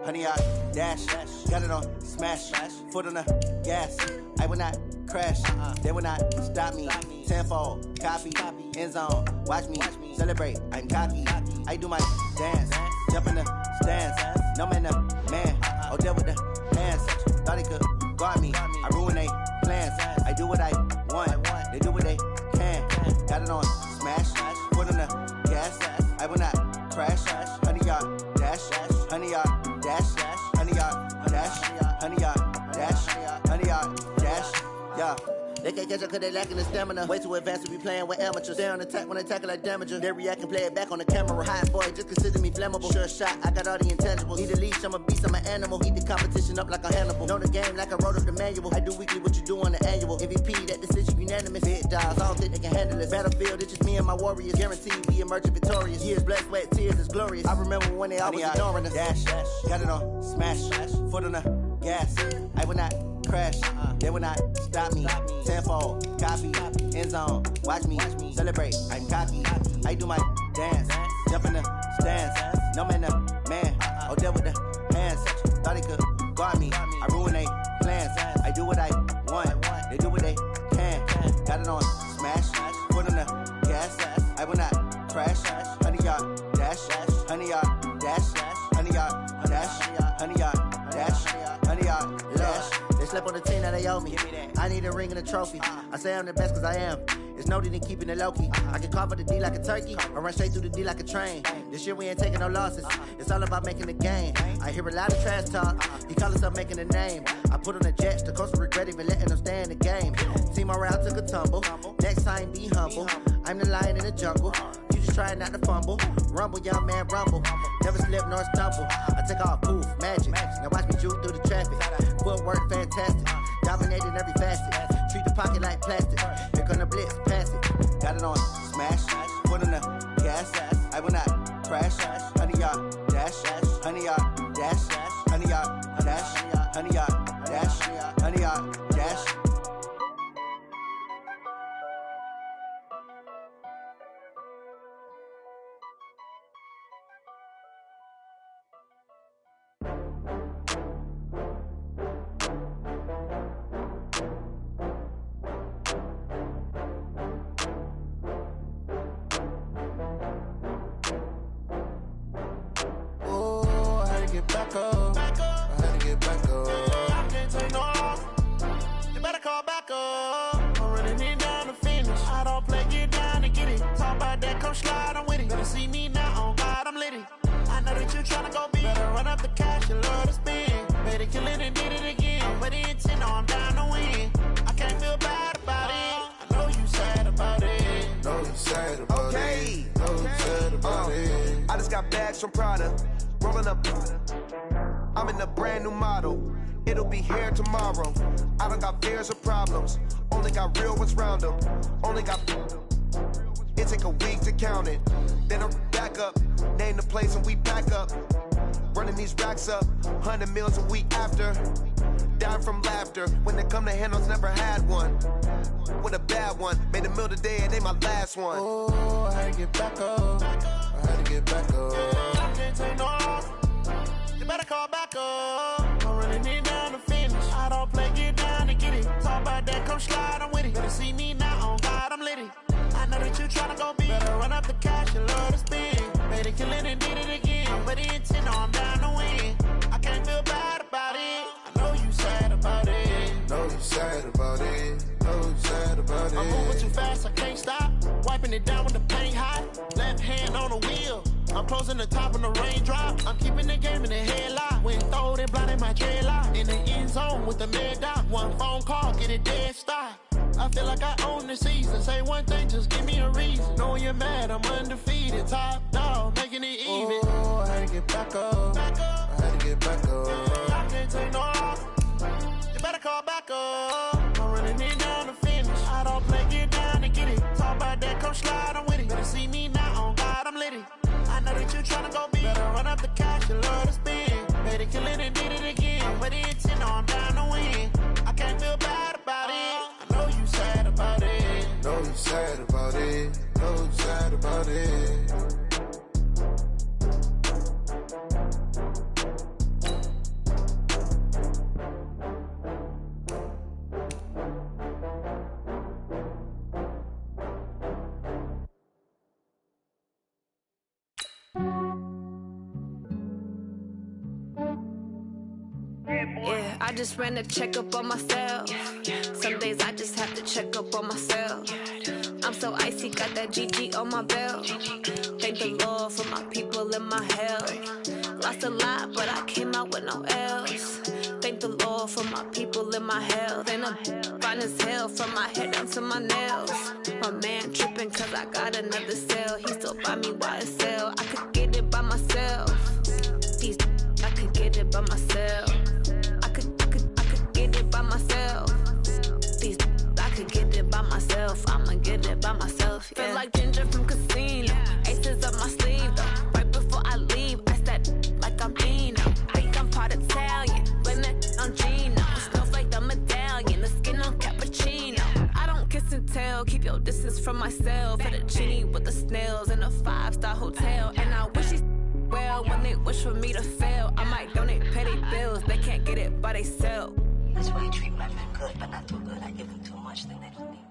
Honey, I dash, got it on smash, foot on the gas. I will not crash, they will not stop me. Tenfold, copy, end zone, watch me celebrate. I'm cocky, I do my dance, jump in the stands. No man, man, oh there with the hands. Thought he could guard me, I ruin they plans. I do what I want, they do what they can. Got it on smash, foot on the gas. I will not crash, honey, y'all dash, honey, y'all dash, honey, y'all dash, honey, y'all dash, honey, y'all dash, yeah. They can't catch up cause they lacking the stamina. Way too advanced to be playing with amateurs. They on attack when they tackle like damager. They react and play it back on the camera. Hot boy, just consider me flammable. Sure shot, I got all the intangibles. Need a leash, I'm a beast, I'm an animal. Eat the competition up like a Hannibal. Know the game like I wrote up the manual. I do weekly what you do on the annual. MVP, that decision unanimous. Big dogs, I don't think they can handle it. Battlefield, it's just me and my warriors. Guaranteed we emerging victorious. Years, blood, sweat, tears, it's glorious. I remember when they always ignoring us. Dash, got it on smash, foot on the gas. I will not crash, they will not stop me. Tenfold, copy, end zone, watch me celebrate. I'm cocky, I do my dance, jump in the stands. No man, man, oh there with the hands. Thought he could guard me, I ruin they plans. I do what I want, they do what they can. Got it on smash, foot on the gas. I will not crash, honey, y'all dash, honey, y'all dash, honey, y'all dash, honey, y'all dash, honey, y'all dash. They slept on the team that they owe me. I need a ring and a trophy. I say I'm the best cause I am. It's no need in keeping it low-key. I can carve up the D like a turkey or run straight through the D like a train. This year we ain't taking no losses. It's all about making the game. I hear a lot of trash talk. He call himself making a name. I put on the Jets. The coach will regret even letting them stay in the game. Team morale took a tumble. Next time be humble. I'm the lion in the jungle. You just try not to fumble. Rumble, young man, rumble. Never slip nor stumble. I take off, poof, magic. Now watch me juke through the traffic. Footwork fantastic. Dominating every facet. Treat the pocket like plastic. Here come the blitz, pass it. Got it on smash, foot on the gas. I will not crash, honey, y'all dash, honey, y'all dash, honey, y'all dash, honey, y'all dash, honey, y'all dash. Get back up. I had to get back up. I can't take no loss. You better call back up. I'm running it down to finish. I don't play, get down to get it. Talk about that, come slide, I'm with it. Better see me now, on God, I'm litty. I know that you tryna go big. Better run up the cash, you love to spend. Better kill it and did it again. I'm with the intent, no, I'm down to win. I can't feel bad about it. I know you sad about it. Know you sad about it. Know you sad about it. I just got bags from Prada. Rolling up, I'm in a brand new model. It'll be here tomorrow. I don't got fears or problems. Only got real ones round them. Only got. It take a week to count it. Then I'm back up. Name the place and we back up. Running these racks up. 100 meals a week after. Dying from laughter. When they come to handles, never had one. With a bad one. Made a meal today and they my last one. Oh, I had to get back up. I had to get back up. I can't take no loss. You better call back up. I'm running it down to finish. I don't play, get down to get it. Talk about that, come slide, I'm with it. Better see me now, on God, I'm litty. I know that you tryna go big. Better run up the cash, you love to spend. Better kill it and did it again. I'm with the intent, no, I'm down to win. I can't feel bad about it. I know you sad about it. Know you sad about it. Know you sad about it. I'm moving too fast, I can't stop. Wiping it down with the paint hot. Left hand on the wheel. I'm closing the top when the raindrop. I'm keeping the game in the headlock. When throwed and blinded my dreadlock. In the end zone with the mad dot. One phone call, get it dead stop. I feel like I own the season. Say one thing, just give me a reason. Knowing you're mad, I'm undefeated. Top dog, making it even. Oh, I had to get back up. I had to get back up. I can't take no loss. You better call back up. I'm running it down to finish. I don't play, get down to get it. Talk about that, come slide, I'm with it. Better see me now, on God, I'm litty. I know that you tryna go big. Better run up the cash, you love to spend. Better kill it and did it again. I'm with the intent, no, I'm down to win. I can't feel sad about it, no sad about it. Yeah, I just ran a checkup on myself. Some days I just have to check up on myself. I'm so icy, got that GG on my belt. Thank the Lord for my people in my health. Lost a lot, but I came out with no else. Thank the Lord for my people in my health. And I'm fine as hell from my head down to my nails. My man tripping cause I got another cell. He still buy me YSL. I could get it by myself. I could get it by myself. I could get it by myself. I could get it by myself. I'ma get it by myself. Yeah. Feel like Ginger from Casino. Aces up my sleeve though. Right before I leave, I said like I'm Dino. Think I'm part Italian. Blame it on Gino. Smells like the medallion. The skin on cappuccino. I don't kiss and tell. Keep your distance from myself. Fettuccine with the snails in a 5-star hotel. And I wish he's well when they wish for me to fail. I might donate petty bills. They can't get it by themselves. That's why I treat my men good, but not too good. I give them too much, then they don't need me.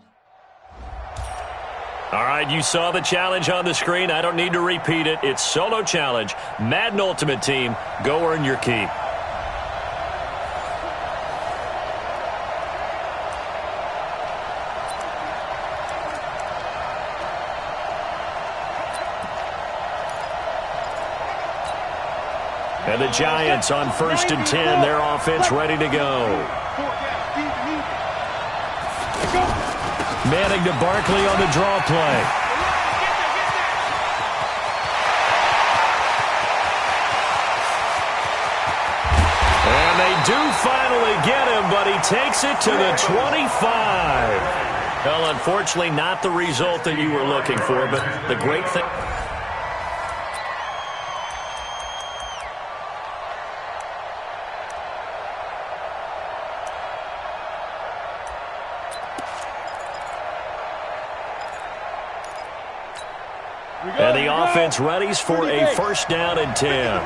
All right, you saw the challenge on the screen. I don't need to repeat it. It's solo challenge. Madden Ultimate Team. Go earn your keep. And the Giants on 1st and 10. Their offense ready to go. Manning to Barkley on the draw play. And they do finally get him, but he takes it to the 25. Well, unfortunately, not the result that you were looking for, but the great thing... And the offense readies for a 1st down and 10.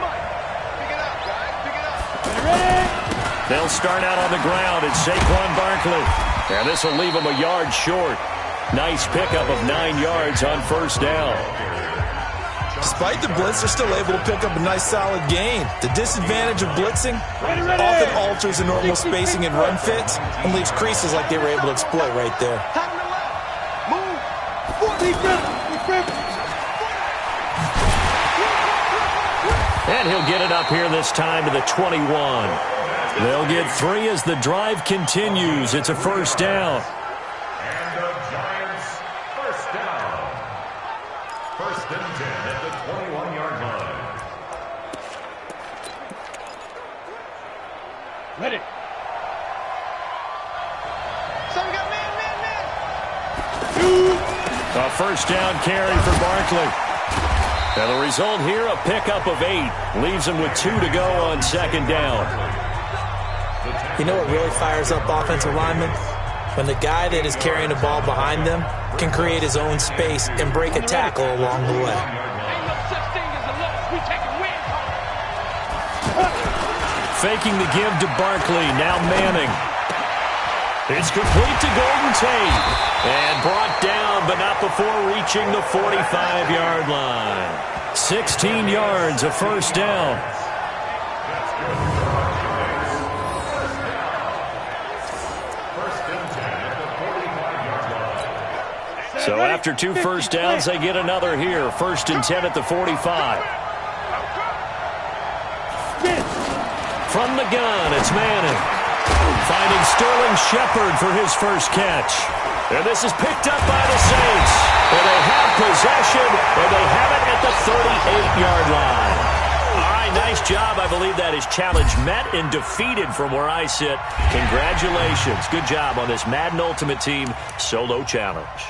They'll start out on the ground. It's Saquon Barkley. And this will leave him a yard short. Nice pickup of 9 yards on 1st down. Despite the blitz, they're still able to pick up a nice solid gain. The disadvantage of blitzing often alters the normal spacing and run fits and leaves creases like they were able to exploit right there. And he'll get it up here this time to the 21. They'll get 3 as the drive continues. It's a 1st down. And the Giants 1st down. 1st and 10 at the 21-yard line. Ready. So we got man. A 1st down carry for Barkley. And the result here, a pickup of 8. Leaves him with 2 to go on 2nd down. You know what really fires up offensive linemen? When the guy that is carrying the ball behind them can create his own space and break a tackle along the way. Faking the give to Barkley, now Manning. It's complete to Golden Tate. And brought down, but not before reaching the 45-yard line. 16 yards, a 1st down. So after 2 1st downs, they get another here. 1st and 10 at the 45. From the gun, it's Manning. Finding Sterling Shepard for his 1st catch. And this is picked up by the Saints. And they have possession, and they have it at the 38-yard line. All right, nice job. I believe that is challenge met and defeated from where I sit. Congratulations. Good job on this Madden Ultimate Team solo challenge.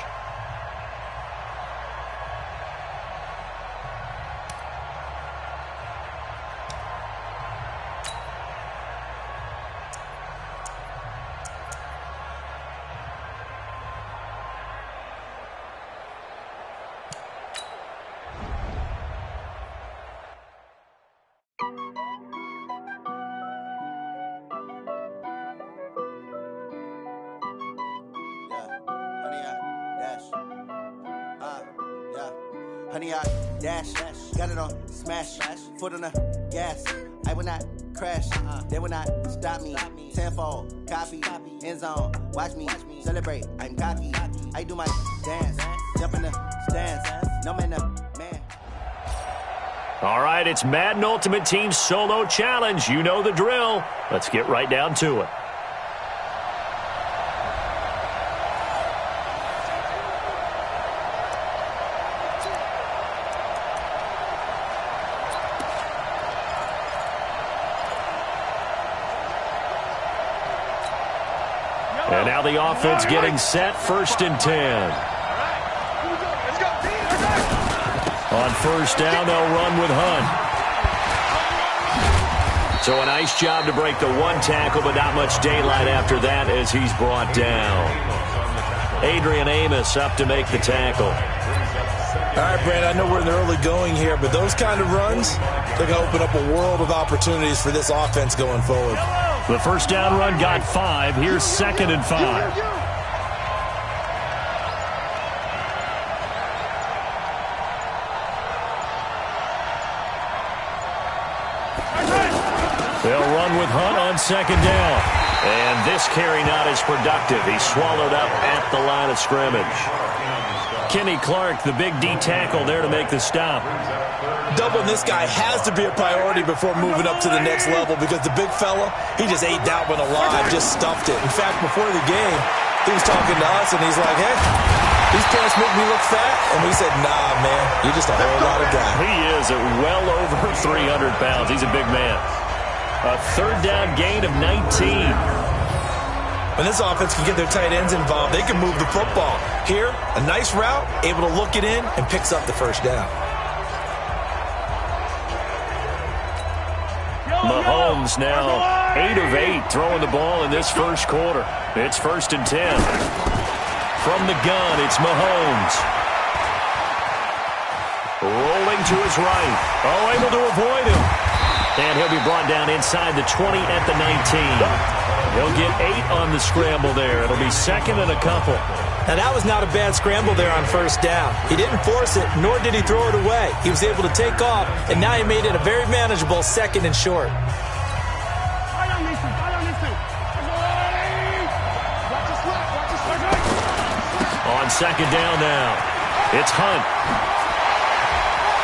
Honey, I dash, got it on smash, foot on the gas. I will not crash, they will not stop me. Tenfold, copy, end zone, watch me celebrate. I'm cocky, I do my dance, jump in the stands, no man up, man. All right, it's Madden Ultimate Team Solo Challenge. You know the drill. Let's get right down to it. And now the offense getting set, 1st and 10. On 1st down, they'll run with Hunt. So a nice job to break the one tackle, but not much daylight after that as he's brought down. Adrian Amos up to make the tackle. All right, Brandon, I know we're in the early going here, but those kind of runs, they're going to open up a world of opportunities for this offense going forward. The 1st down run got 5. Here's 2nd and 5. They'll run with Hunt on 2nd down. And this carry not as productive. He's swallowed up at the line of scrimmage. Kenny Clark, the big D tackle there to make the stop. Doubling this guy has to be a priority before moving up to the next level because the big fella, he just ate that one alive, just stuffed it. In fact, before the game, he was talking to us, and he's like, hey, these pants make me look fat. And we said, nah, man, you're just a whole lot of guy. He is at well over 300 pounds. He's a big man. A 3rd down gain of 19. When this offense can get their tight ends involved, they can move the football. Here, a nice route, able to look it in, and picks up the 1st down. Mahomes now 8 of 8 throwing the ball in this 1st quarter. It's 1st and 10. From the gun, it's Mahomes. Rolling to his right. Oh, able to avoid him. And he'll be brought down inside the 20 at the 19. He'll get 8 on the scramble there. It'll be 2nd and a couple. Now, that was not a bad scramble there on 1st down. He didn't force it, nor did he throw it away. He was able to take off, and now he made it a very manageable 2nd and short. On 2nd down now, it's Hunt.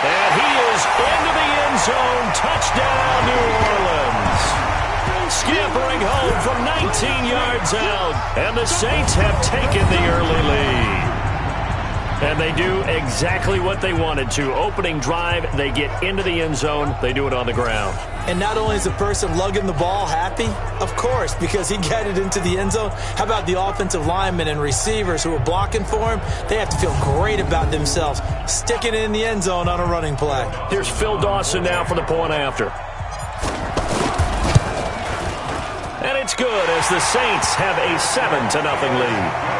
And he is into the end zone. Touchdown, New Orleans. Scampering home from 19 yards out. And the Saints have taken the early lead. And they do exactly what they wanted to. Opening drive, they get into the end zone. They do it on the ground. And not only is the person lugging the ball happy, of course, because he got it into the end zone. How about the offensive linemen and receivers who are blocking for him? They have to feel great about themselves, sticking it in the end zone on a running play. Here's Phil Dawson now for the point after. And it's good as the Saints have a 7-0 lead.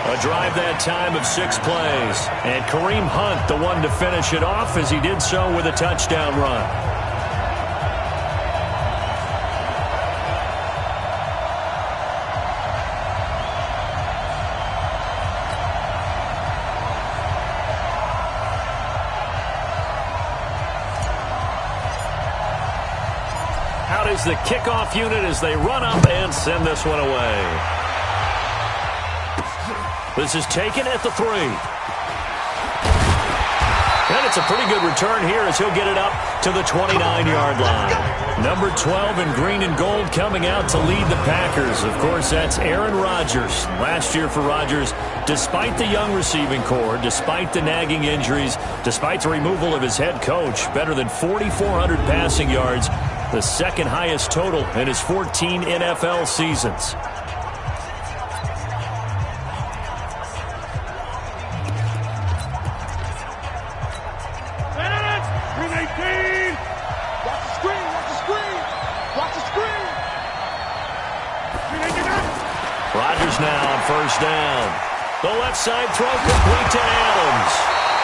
A drive that time of 6 plays. And Kareem Hunt, the one to finish it off as he did so with a touchdown run. Out is the kickoff unit as they run up and send this one away. This is taken at the 3. And it's a pretty good return here as he'll get it up to the 29-yard line. Number 12 in green and gold coming out to lead the Packers. Of course, that's Aaron Rodgers. Last year for Rodgers, despite the young receiving core, despite the nagging injuries, despite the removal of his head coach, better than 4,400 passing yards, the 2nd highest total in his 14 NFL seasons. Rodgers now on 1st down. The left side throw complete to Adams.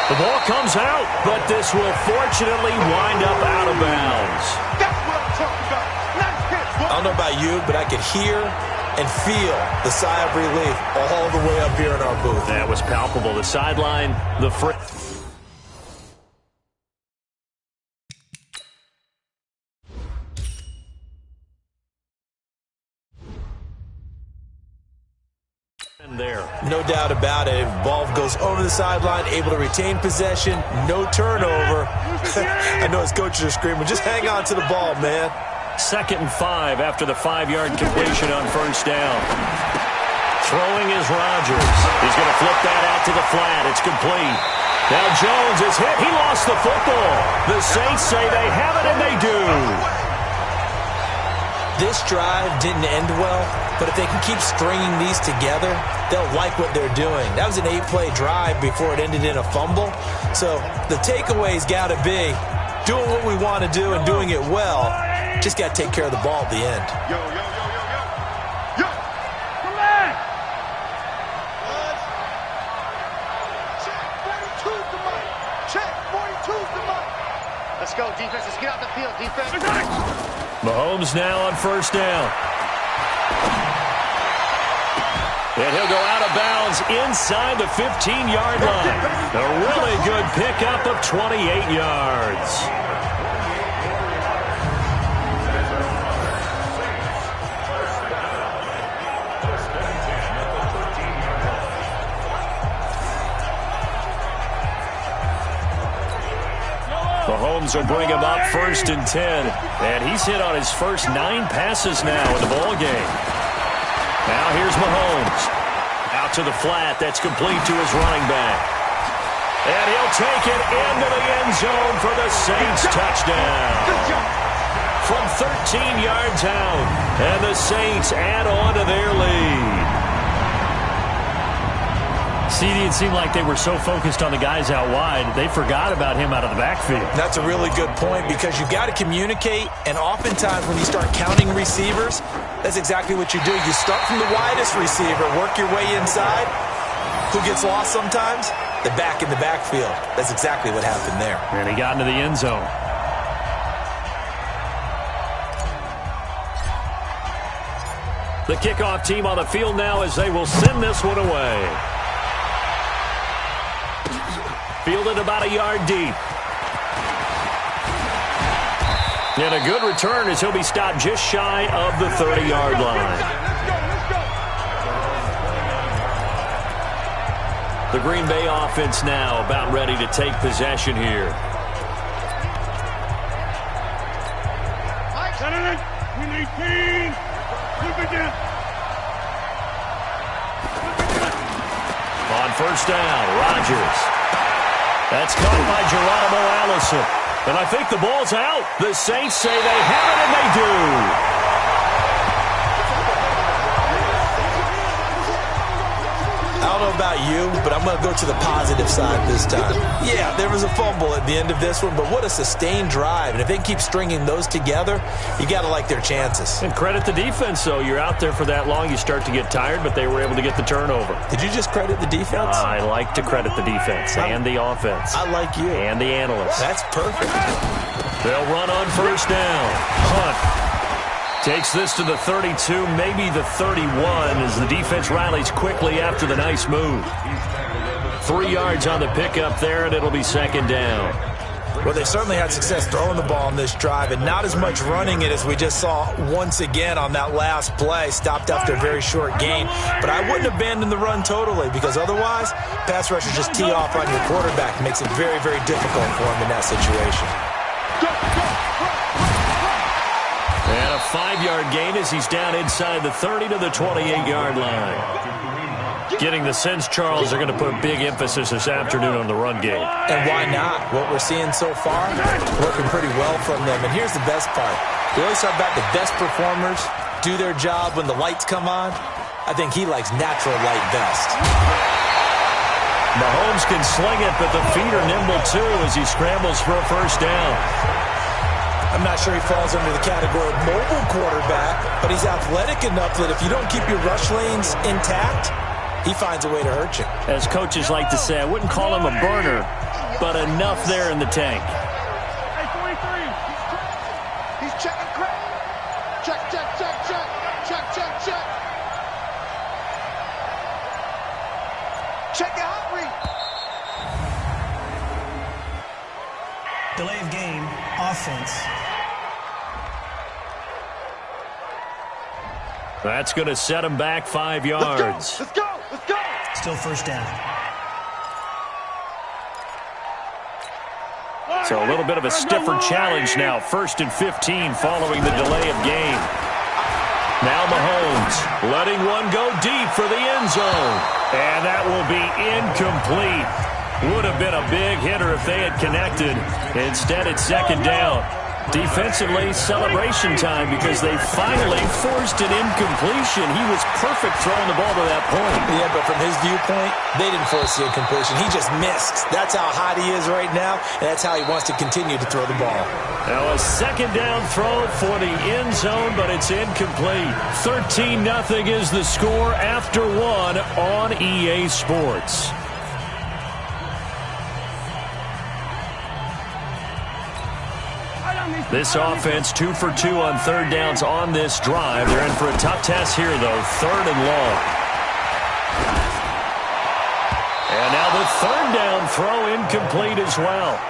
The ball comes out, but this will fortunately wind up out of bounds. That's what I'm talking about. Nice hit. I don't know about you, but I could hear and feel the sigh of relief all the way up here in our booth. That was palpable. The sideline, the there. No doubt about it. Ball goes over the sideline, able to retain possession, no turnover. I know his coaches are screaming, just hang on to the ball, man. 2nd and 5 after the 5-yard completion on first down. Throwing is Rodgers. He's going to flip that out to the flat. It's complete. Now Jones is hit. He lost the football. The Saints say they have it, and they do. This drive didn't end well, but if they can keep stringing these together, they'll like what they're doing. That was an 8-play drive before it ended in a fumble. So the takeaway's got to be doing what we want to do and doing it well. Just got to take care of the ball at the end. Yo, yo, yo, yo, yo. Yo. Come on. Check 42's the mic. Check 42's the mic. Let's go, defense. Let's get out the field, defense. Mahomes now on first down. And he'll go out of bounds inside the 15-yard line. A really good pickup of 28 yards. Mahomes will bring him up 1st and 10. And he's hit on his first 9 passes now in the ball game. Now here's Mahomes. Out to the flat. That's complete to his running back. And he'll take it into the end zone for the Saints touchdown. From 13 yards out. And the Saints add on to their lead. CD, it seemed like they were so focused on the guys out wide, they forgot about him out of the backfield. That's a really good point because you've got to communicate, and oftentimes when you start counting receivers, that's exactly what you do. You start from the widest receiver, work your way inside. Who gets lost sometimes? The back in the backfield. That's exactly what happened there. And he got into the end zone. The kickoff team on the field now as they will send this one away. Fielded about a yard deep. And a good return as he'll be stopped just shy of the 30-yard line. The Green Bay offense now about ready to take possession here. On first down, Rodgers. That's caught by Geronimo Allison. And I think the ball's out. The Saints say they have it, and they do. I don't know about you, but I'm going to go to the positive side this time. Yeah, there was a fumble at the end of this one, but what a sustained drive. And if they can keep stringing those together, you got to like their chances. And credit the defense, though. You're out there for that long, you start to get tired, but they were able to get the turnover. Did you just credit the defense? I like to credit the defense and the offense. I like you. And the analysts. That's perfect. They'll run on first down. Hunt takes this to the 32, maybe the 31, as the defense rallies quickly after the nice move. 3 yards on the pickup there, and it'll be second down. Well, they certainly had success throwing the ball on this drive, and not as much running it as we just saw once again on that last play. Stopped after a very short gain. But I wouldn't abandon the run totally, because otherwise, pass rushers just tee off on your quarterback. It makes it very, very difficult for him in that situation. And a 5-yard gain as he's down inside the 30 to the 28-yard line. Getting the sense, Charles, they're going to put a big emphasis this afternoon on the run game. And why not? What we're seeing so far, working pretty well from them. And here's the best part. We always talk about the best performers do their job when the lights come on. I think he likes natural light best. Mahomes can sling it, but the feet are nimble, too, as he scrambles for a first down. I'm not sure he falls under the category of mobile quarterback, but he's athletic enough that if you don't keep your rush lanes intact, he finds a way to hurt you. As coaches like to say, I wouldn't call him a burner, but enough there in the tank. Hey, 43. He's checking crack. Check, check, check, check. Check, check, check. defense. That's going to set him back 5 yards. Let's go! Let's go! Still first down. So a little bit of a stiffer challenge now. 1st and 15 following the delay of game. Now Mahomes letting one go deep for the end zone. And that will be incomplete. Would have been a big hitter if they had connected. Instead, it's 2nd down. Defensively, celebration time because they finally forced an incompletion. He was perfect throwing the ball to that point. Yeah, but from his viewpoint, they didn't force the incompletion. He just missed. That's how hot he is right now, and that's how he wants to continue to throw the ball. Now a 2nd down throw for the end zone, but it's incomplete. 13-0 is the score after 1 on EA Sports. This offense 2 for 2 on 3rd downs on this drive. They're in for a tough test here, though. 3rd and long. And now the 3rd down throw incomplete as well.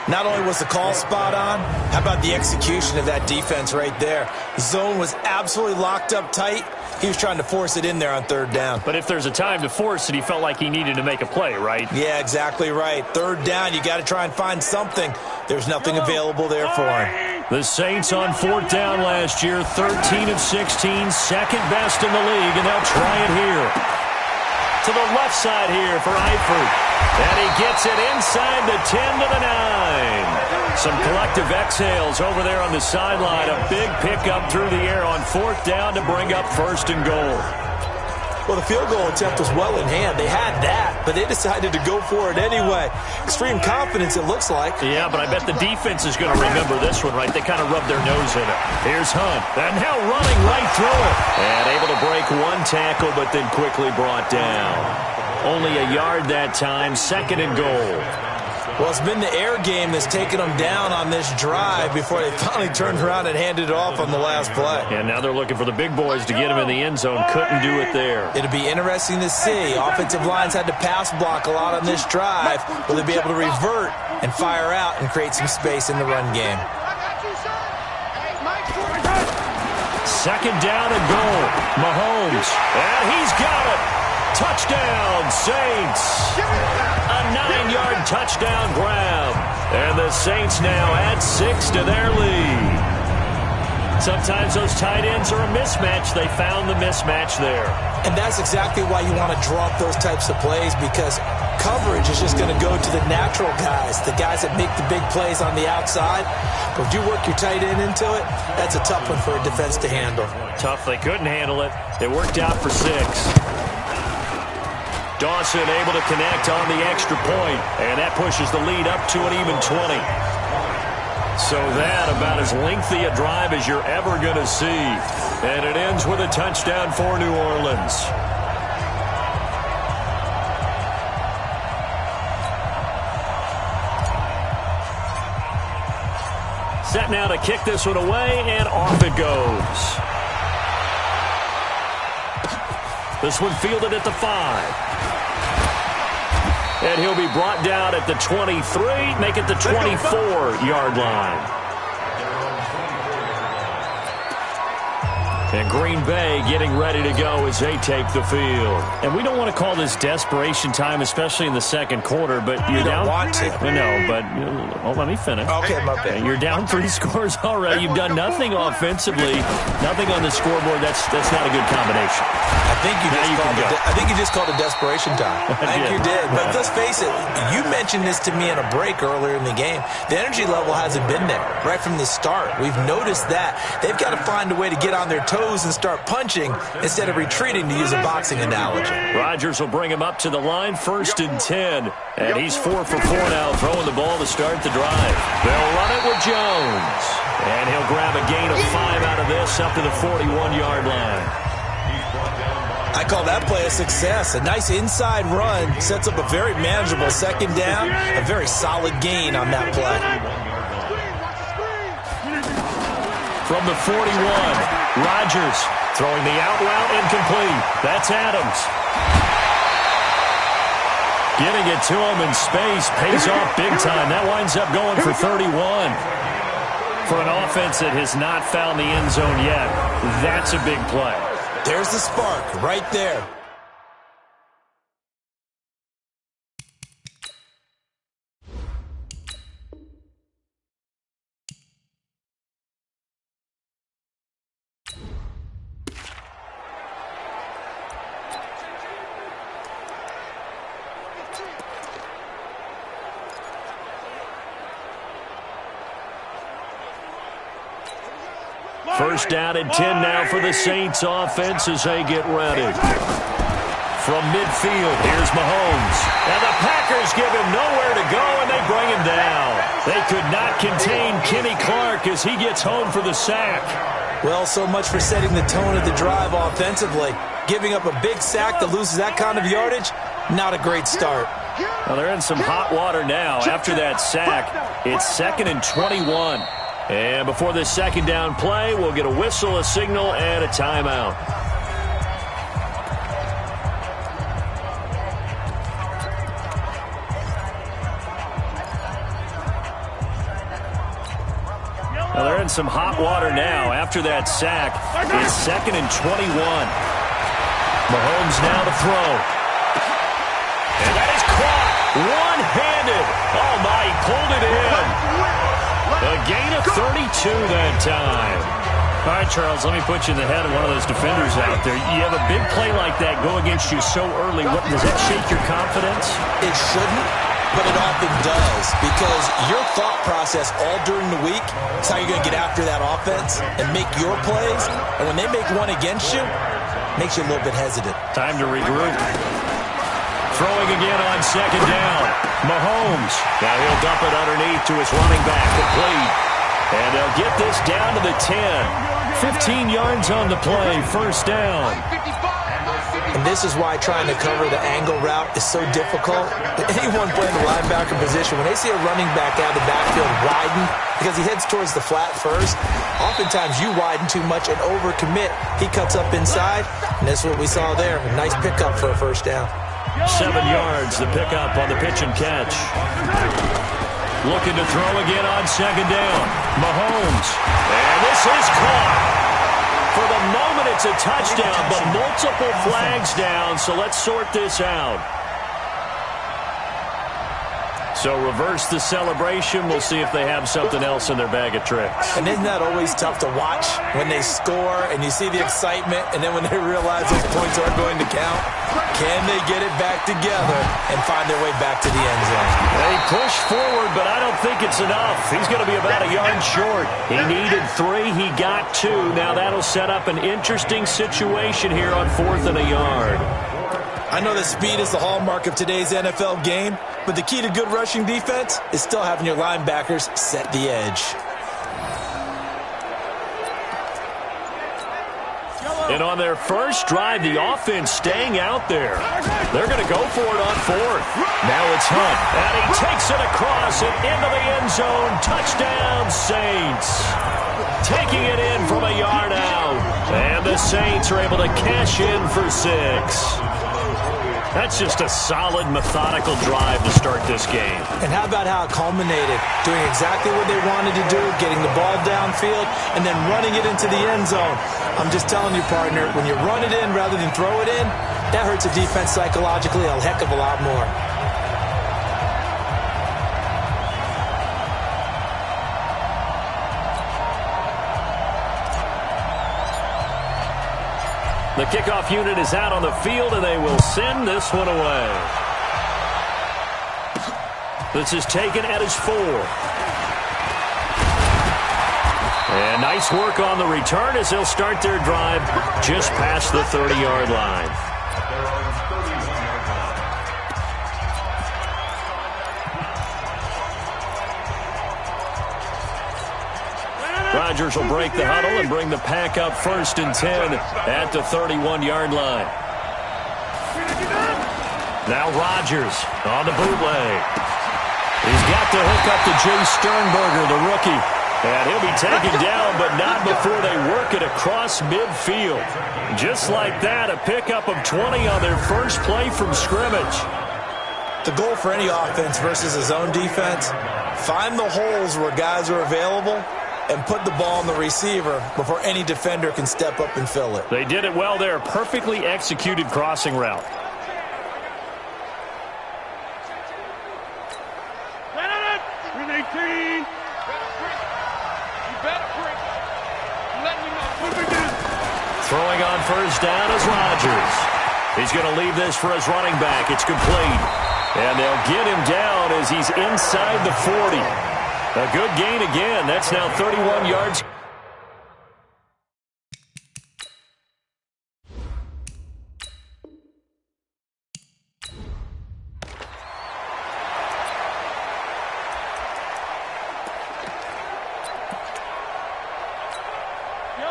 Not only was the call spot on, how about the execution of that defense right there? The zone was absolutely locked up tight. He was trying to force it in there on 3rd down. But if there's a time to force it, he felt like he needed to make a play, right? Yeah, exactly right. 3rd down, you got to try and find something. There's nothing available there for him. The Saints on 4th down last year, 13 of 16, 2nd best in the league, and they'll try it here. To the left side here for Eifert. And he gets it inside the 10 to the 9. Some collective exhales over there on the sideline. A big pickup through the air on 4th down to bring up 1st and goal. Well, the field goal attempt was well in hand. They had that, but they decided to go for it anyway. Extreme confidence, it looks like. Yeah, but I bet the defense is going to remember this one, right? They kind of rubbed their nose in it. Here's Hunt, and now running right through it. And able to break one tackle, but then quickly brought down. Only a yard that time, 2nd and goal. Well, it's been the air game that's taken them down on this drive before they finally turned around and handed it off on the last play. And now they're looking for the big boys to get him in the end zone. Couldn't do it there. It'll be interesting to see. Offensive lines had to pass block a lot on this drive. Will they be able to revert and fire out and create some space in the run game? 2nd down and goal. Mahomes, and he's got it. Touchdown, Saints. A 9-yard touchdown grab. And the Saints now add 6 to their lead. Sometimes those tight ends are a mismatch. They found the mismatch there. And that's exactly why you want to draw up those types of plays, because coverage is just going to go to the natural guys, the guys that make the big plays on the outside. But if you work your tight end into it, that's a tough one for a defense to handle. Tough. They couldn't handle it. It worked out for 6. Dawson able to connect on the extra point, and that pushes the lead up to an even 20. So that about as lengthy a drive as you're ever going to see. And it ends with a touchdown for New Orleans. Set now to kick this one away, and off it goes. This one fielded at the 5. And he'll be brought down at the 23, make it the 24-yard line. And Green Bay getting ready to go as they take the field. And we don't want to call this desperation time, especially in the 2nd quarter, but you're down. Don't want to. No, but let me finish. Okay, my bad. You're down 3 scores already. You've done nothing offensively, nothing on the scoreboard. That's not a good combination. I think you just called it desperation time. I think you did. But let's face it, you mentioned this to me in a break earlier in the game. The energy level hasn't been there right from the start. We've noticed that. They've got to find a way to get on their toes and start punching instead of retreating, to use a boxing analogy. Rodgers will bring him up to the line, 1st and 10. And he's 4 for 4 now, throwing the ball to start the drive. They'll run it with Jones. And he'll grab a gain of 5 out of this up to the 41-yard line. I call that play a success. A nice inside run sets up a very manageable 2nd down. A very solid gain on that play. From the 41, Rodgers throwing the out route incomplete. That's Adams. Getting it to him in space pays off big time. That winds up going for 31. For an offense that has not found the end zone yet, that's a big play. There's the spark right there. First down and 10 now for the Saints offense as they get ready. From midfield, here's Mahomes. And the Packers give him nowhere to go, and they bring him down. They could not contain Kenny Clark as he gets home for the sack. Well, so much for setting the tone of the drive offensively. Giving up a big sack that loses that kind of yardage, not a great start. Well, they're in some hot water now after that sack. It's 2nd and 21. And before this second down play, we'll get a whistle, a signal, and a timeout. Well, they're in some hot water now after that sack. It's 2nd and 21. Mahomes now to throw. And that is caught one-handed. Oh, my, he pulled it in. A gain of 32 that time. All right, Charles, let me put you in the head of one of those defenders out there. You have a big play like that go against you so early. Does that shake your confidence? It shouldn't, but it often does, because your thought process all during the week is how you're going to get after that offense and make your plays. And when they make one against you, it makes you a little bit hesitant. Time to regroup. Throwing again on second down. Mahomes. Now he'll dump it underneath to his running back. Complete. And they'll get this down to the 10. 15 yards on the play. First down. And this is why trying to cover the angle route is so difficult. Anyone playing the linebacker position, when they see a running back out of the backfield widen, because he heads towards the flat first, oftentimes you widen too much and overcommit. He cuts up inside, and that's what we saw there. A nice pickup for a first down. 7 yards, the pickup on the pitch and catch. Looking to throw again on second down. Mahomes. And this is caught. For the moment, it's a touchdown, but multiple flags down, so let's sort this out. So reverse the celebration. We'll see if they have something else in their bag of tricks. And isn't that always tough to watch when they score and you see the excitement, and then when they realize those points aren't going to count? Can they get it back together and find their way back to the end zone? They push forward, but I don't think it's enough. He's going to be about a yard short. He needed 3. He got 2. Now that'll set up an interesting situation here on 4th and a yard. I know that speed is the hallmark of today's NFL game, but the key to good rushing defense is still having your linebackers set the edge. And on their first drive, the offense staying out there. They're going to go for it on 4th. Now it's Hunt. And he takes it across and into the end zone. Touchdown, Saints. Taking it in from a yard out. And the Saints are able to cash in for 6. That's just a solid, methodical drive to start this game. And how about how it culminated? Doing exactly what they wanted to do, getting the ball downfield, and then running it into the end zone. I'm just telling you, partner, when you run it in rather than throw it in, that hurts a defense psychologically a heck of a lot more. The kickoff unit is out on the field, and they will send this one away. This is taken at his 4. And nice work on the return as they'll start their drive just past the 30-yard line. Rodgers will break the huddle and bring the pack up 1st and 10 at the 31-yard line. Now Rodgers on the bootleg. He's got to hook up to Jay Sternberger, the rookie. And he'll be taken down, but not before they work it across midfield. Just like that, a pickup of 20 on their first play from scrimmage. The goal for any offense versus a zone defense, find the holes where guys are available and put the ball on the receiver before any defender can step up and fill it. They did it well there. Perfectly executed crossing route. Throwing on first down is Rodgers. He's going to leave this for his running back. It's complete. And they'll get him down as he's inside the 40. A good gain again. That's now 31 yards.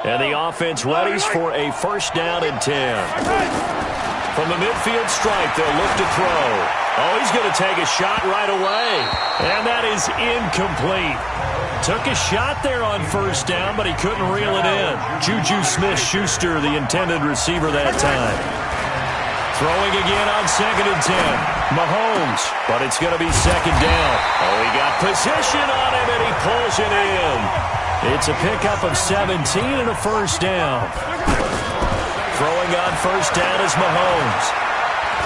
And the offense readies for a first down and 10. From the midfield stripe, they'll look to throw. Oh, he's going to take a shot right away. And that is incomplete. Took a shot there on first down, but he couldn't reel it in. Juju Smith-Schuster, the intended receiver that time. Throwing again on second and 10. Mahomes, but it's going to be second down. Oh, he got position on him, and he pulls it in. It's a pickup of 17 and a first down. Throwing on first down is Mahomes.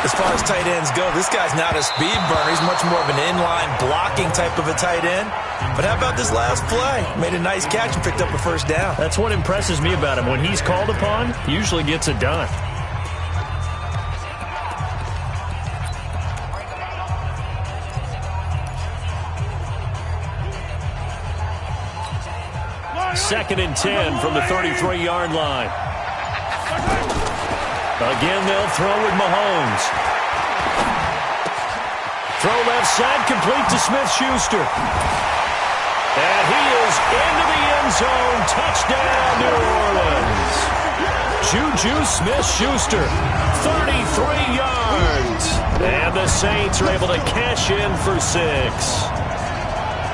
As far as tight ends go, this guy's not a speed burner. He's much more of an inline blocking type of a tight end. But how about this last play? Made a nice catch and picked up a first down. That's what impresses me about him. When he's called upon, he usually gets it done. Second and 10 from the 33-yard line. Again, they'll throw with Mahomes. Throw left side, complete to Smith-Schuster. And he is into the end zone. Touchdown, New Orleans. Juju Smith-Schuster, 33 yards. And the Saints are able to cash in for 6.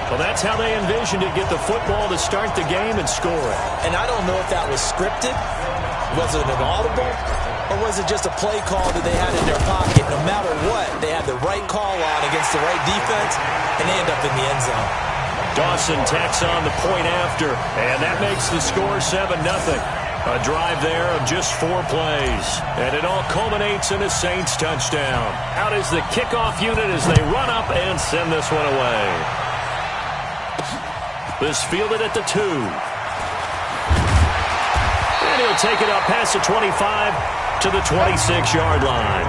Well, that's how they envisioned it, get the football to start the game and score it. And I don't know if that was scripted. Was it an audible? Or was it just a play call that they had in their pocket? No matter what, they had the right call on against the right defense, and they end up in the end zone. Dawson tacks on the point after, and that makes the score 7-0. A drive there of just 4 plays. And it all culminates in a Saints touchdown. Out is the kickoff unit as they run up and send this one away. This fielded at the 2. And he'll take it up past the 25 to the 26-yard line.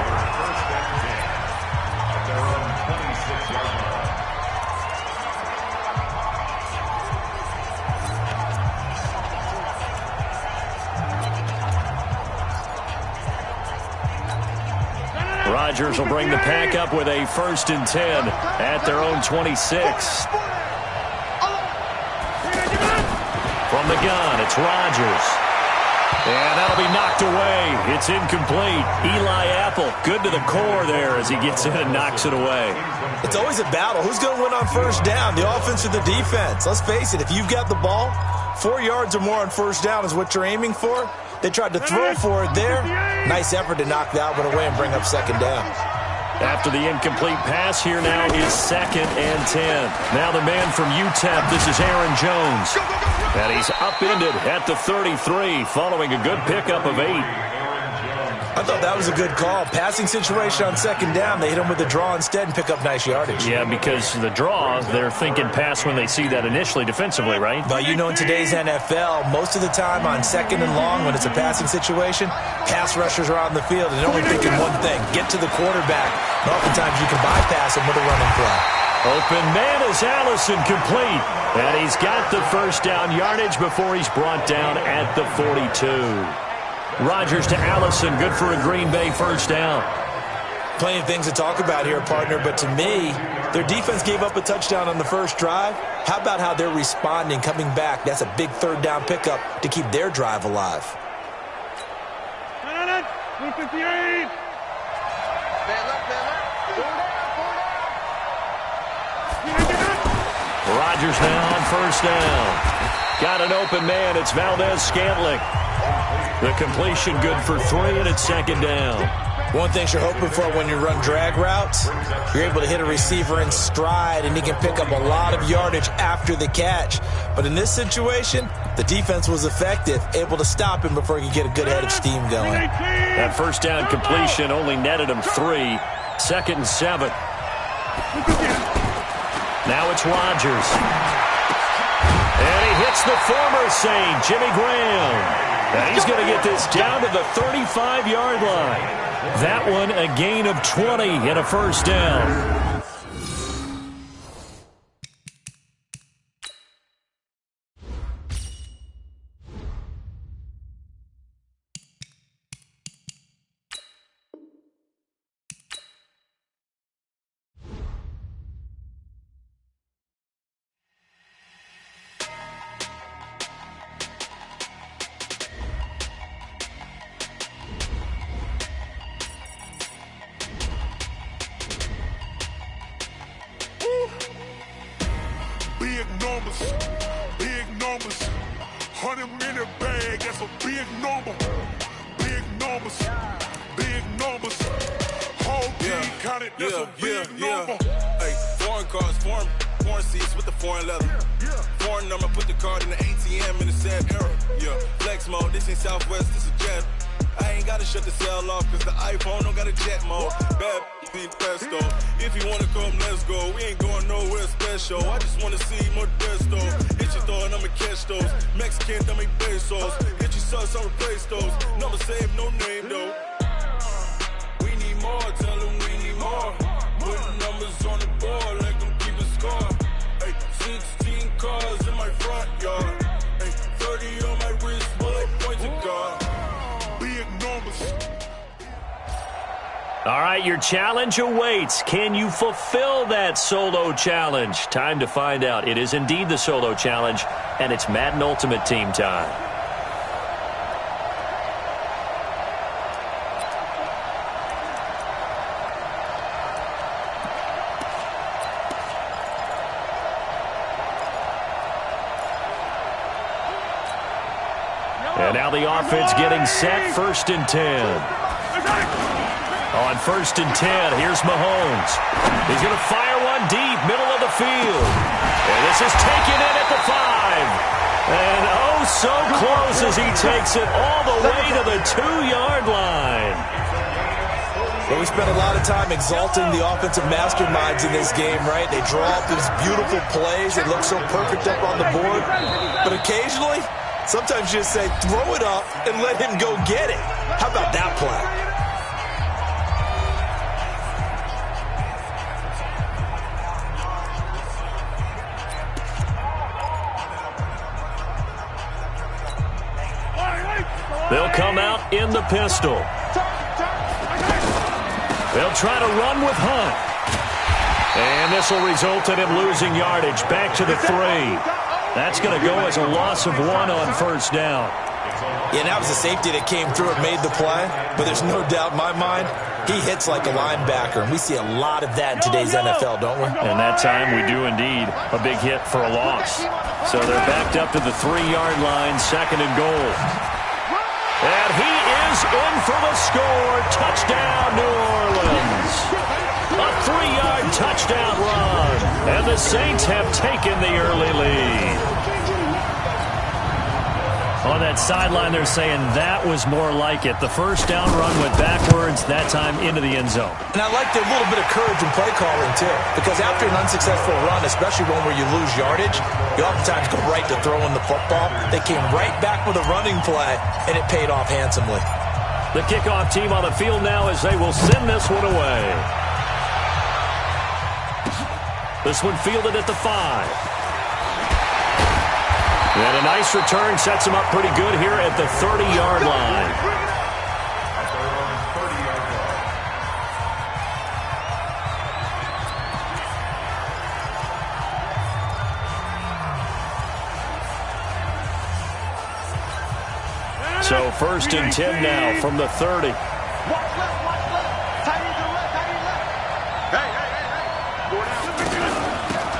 Rodgers will bring the pack up with a first and 10 at their own 26. From the gun, it's Rodgers. And that'll be knocked away. It's incomplete. Eli Apple, good to the core there as he gets in and knocks it away. It's always a battle. Who's going to win on first down, the offense or the defense? Let's face it, if you've got the ball, 4 yards or more on first down is what you're aiming for. They tried to throw for it there. Nice effort to knock that one away and bring up second down. After the incomplete pass, here now is second and 10. Now the man from UTEP, this is Aaron Jones. And he's upended at the 33 following a good pickup of 8. I thought that was a good call. Passing situation on second down. They hit him with a draw instead and pick up nice yardage. Yeah, because the draw, they're thinking pass when they see that initially defensively, right? But you know, in today's NFL, most of the time on second and long, when it's a passing situation, pass rushers are on the field and they're only thinking one thing, get to the quarterback. And oftentimes you can bypass him with a running play. Open man is Allison, complete. And he's got the first down yardage before he's brought down at the 42. Rodgers to Allison, good for a Green Bay first down. Plenty of things to talk about here, partner, but to me, their defense gave up a touchdown on the first drive. How about how they're responding, coming back? That's a big third down pickup to keep their drive alive. 158. Rodgers now on first down. Got an open man. It's Valdez-Scantling. The completion good for 3, and it's second down. One thing you're hoping for when you run drag routes, you're able to hit a receiver in stride, and he can pick up a lot of yardage after the catch. But in this situation, the defense was effective, able to stop him before he could get a good head of steam going. That first down completion only netted him 3. 2nd and 7. Now it's Rodgers. And he hits the former Saint, Jimmy Graham. And he's going to get this down to the 35-yard line. That one a gain of 20 and a first down. Big numbers, 100-minute bag, that's a big number. Big numbers, whole team counted, that's a big number. Hey, foreign cars, foreign seats with the foreign leather. Foreign number, put the card in the ATM in the sad era. Yeah, flex mode, this ain't Southwest, this a jet. I ain't gotta shut the cell off, cause the iPhone don't got a jet mode. Bad being presto. If you wanna come, let's go. We ain't going nowhere special. I just wanna see more desto. Hit your thought, I'ma catch those. Mexican, dummy pesos. Hit your sus, I'll replace those. Number save, no name though. We need more, tell them we need more. Putting numbers on the board like I'm keeping score. Hey, 16 cars in my front yard. Hey, 30 on my wrist, while I point to God. All right, your challenge awaits. Can you fulfill that solo challenge? Time to find out. It is indeed the solo challenge, and it's Madden Ultimate Team time. And now the offense getting set, 1st and 10. On 1st and 10, here's Mahomes. He's going to fire one deep, middle of the field. And this is taken in at the 5. And oh, so close as he takes it all the way to the 2-yard line. Well, we spent a lot of time exalting the offensive masterminds in this game, right? They draw up these beautiful plays. They look so perfect up on the board. But occasionally, sometimes you just say, throw it up and let him go get it. How about that play? They'll come out in the pistol. They'll try to run with Hunt. And this will result in him losing yardage back to the 3. That's going to go as a loss of 1 on 1st down. Yeah, that was a safety that came through and made the play. But there's no doubt in my mind, he hits like a linebacker. And we see a lot of that in today's NFL, don't we? And that time we do indeed. A big hit for a loss. So they're backed up to the 3-yard line, 2nd and goal. And he is in for the score. Touchdown, New Orleans. A 3-yard touchdown run. And the Saints have taken the early lead. On that sideline, they're saying that was more like it. The first down run went backwards, that time into the end zone. And I liked a little bit of courage in play calling, too. Because after an unsuccessful run, especially one where you lose yardage, you oftentimes go right to throwing the football. They came right back with a running play, and it paid off handsomely. The kickoff team on the field now as they will send this one away. This one fielded at the 5. And a nice return sets him up pretty good here at the 30-yard line. So 1st and 10 now from the 30.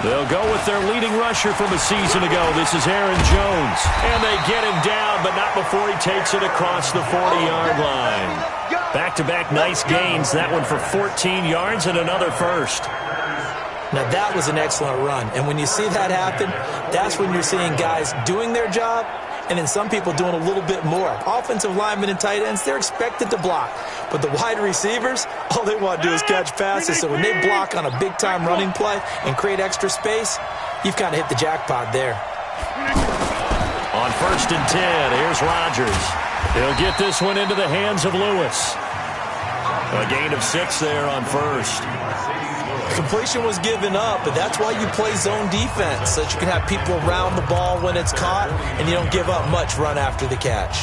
They'll go with their leading rusher from a season ago. This is Aaron Jones. And they get him down, but not before he takes it across the 40-yard line. Back-to-back nice gains. That one for 14 yards and another first. Now, that was an excellent run. And when you see that happen, that's when you're seeing guys doing their job and then some people doing a little bit more. Offensive linemen and tight ends, they're expected to block. But the wide receivers, all they want to do is catch passes. So when they block on a big-time running play and create extra space, you've kind of hit the jackpot there. On 1st and 10, here's Rodgers. He'll get this one into the hands of Lewis. A gain of 6 there on 1st. Completion was given up, but that's why you play zone defense, so that you can have people around the ball when it's caught, and you don't give up much run after the catch.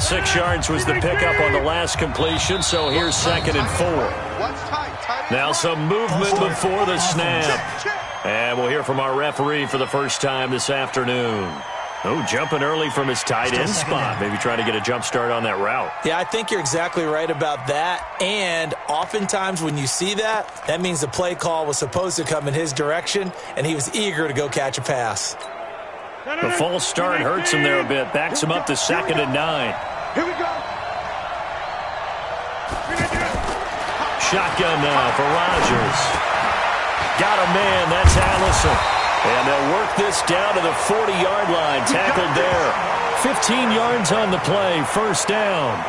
6 yards was the pickup on the last completion, so here's 2nd and 4. Now some movement before the snap. And we'll hear from our referee for the first time this afternoon. Oh, jumping early from his tight end spot. Maybe trying to get a jump start on that route. Yeah, I think you're exactly right about that. And oftentimes when you see that, that means the play call was supposed to come in his direction, and he was eager to go catch a pass. The false start hurts him there a bit. Backs him up to 2nd and 9. Here we go. Shotgun now for Rodgers. Got a man. That's Allison. And they'll work this down to the 40-yard line. Tackled there. 15 yards on the play. 1st down.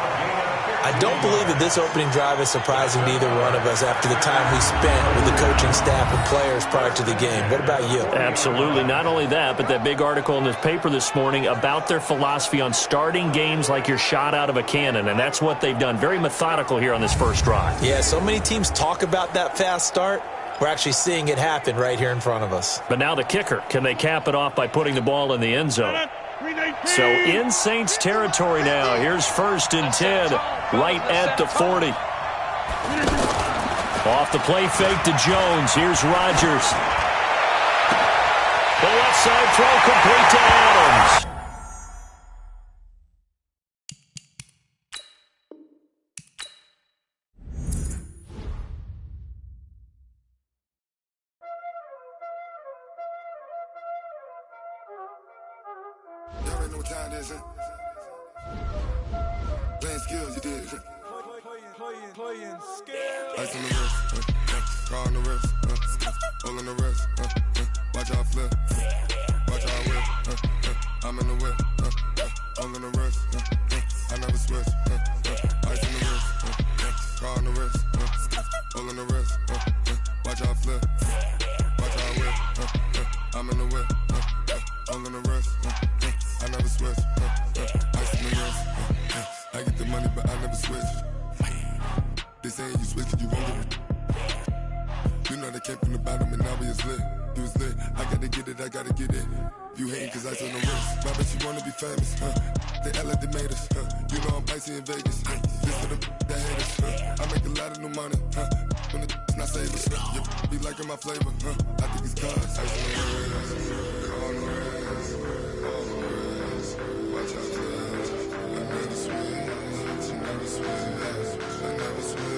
I don't believe that this opening drive is surprising to either one of us after the time we spent with the coaching staff and players prior to the game. What about you? Absolutely. Not only that, but that big article in the paper this morning about their philosophy on starting games like you're shot out of a cannon, and that's what they've done. Very methodical here on this first drive. Yeah, so many teams talk about that fast start. We're actually seeing it happen right here in front of us. But now the kicker. Can they cap it off by putting the ball in the end zone? So in Saints territory now. Here's 1st and 10, right at the 40. Off the play fake to Jones. Here's Rodgers. The left side throw complete to Adams. Playing skills, you did. Playing skills. Ice on the wrist, car on the wrist, hole in the wrist, watch out flip, watch out whip, I'm in the whip, hole in the wrist, I never switch, ice on the wrist, car on the wrist, hole in the wrist, watch out flip, watch out whip, I'm in the whip, hole in the wrist, I never switch, ice on the wrist, I get the money but I never switch. They say you switch it, you won't get it. You know they came from the bottom and now we is lit. You was lit, I gotta get it, I gotta get it. You hating cause I on the wrist. Why bet you wanna be famous, They act like they made us, You know I'm icy in Vegas, This for the that hate us, I make a lot of new money, When the not save us, You be liking my flavor, I think it's cause ice on the wrist, on the wrist, on the wrist. Watch out for that, I never switch, I never switch. I never switch,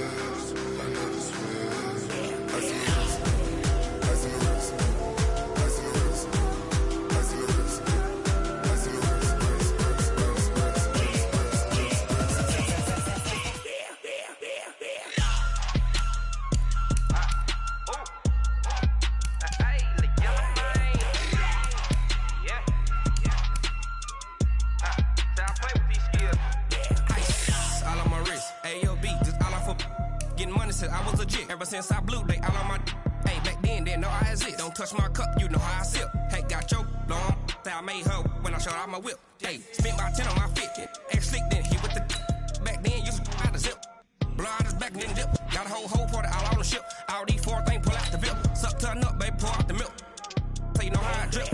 I never switch. Ice in the wrist, ice in the wrist, ice in the wrist, ice in the wrist, ice in the wrist, I was legit ever since I blew they all on my hey back then didn't know I exist. Don't touch my cup, you know how I sip. Hey, got your long that I made her when I showed out my whip. Hey, spent about 10 on my fit. Ex slick then hit with the back then used to out the zip. Blow out his back then dip. Got a whole party all on the ship. All these 4 things pull out the VIP. Suck turn up, baby, pour out the milk. So you know how I drip.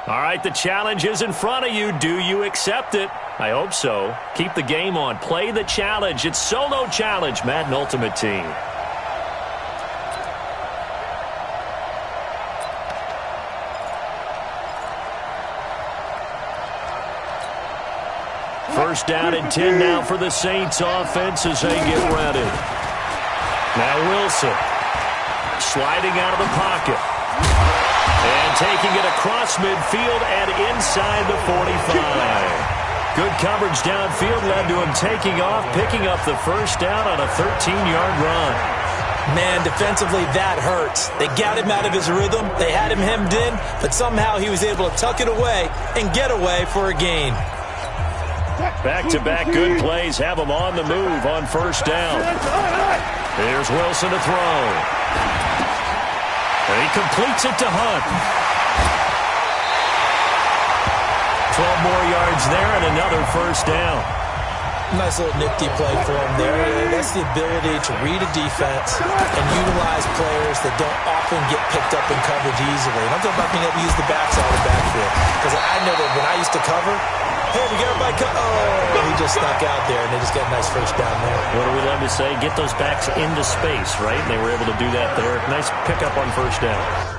All right, the challenge is in front of you. Do you accept it? I hope so. Keep the game on. Play the challenge. It's Solo Challenge, Madden Ultimate Team. First down and 10 now for the Saints offense as they get ready. Now Wilson sliding out of the pocket. And taking it across midfield and inside the 45. Good coverage downfield led to him taking off, picking up the first down on a 13-yard run. Man, defensively, that hurts. They got him out of his rhythm. They had him hemmed in, but somehow he was able to tuck it away and get away for a gain. Back-to-back good plays have him on the move on first down. Here's Wilson to throw. And he completes it to Hunt. 12 more yards there and another first down. Nice little nifty play for him there. That's the ability to read a defense and utilize players that don't often get picked up in coverage easily. And I'm talking about being able to use the backside of the backfield. Because I know that when I used to cover, hey, we got everybody he just snuck out there, and they just got a nice first down there. What do we love to say? Get those backs into space, right? And they were able to do that there. Nice pickup on first down.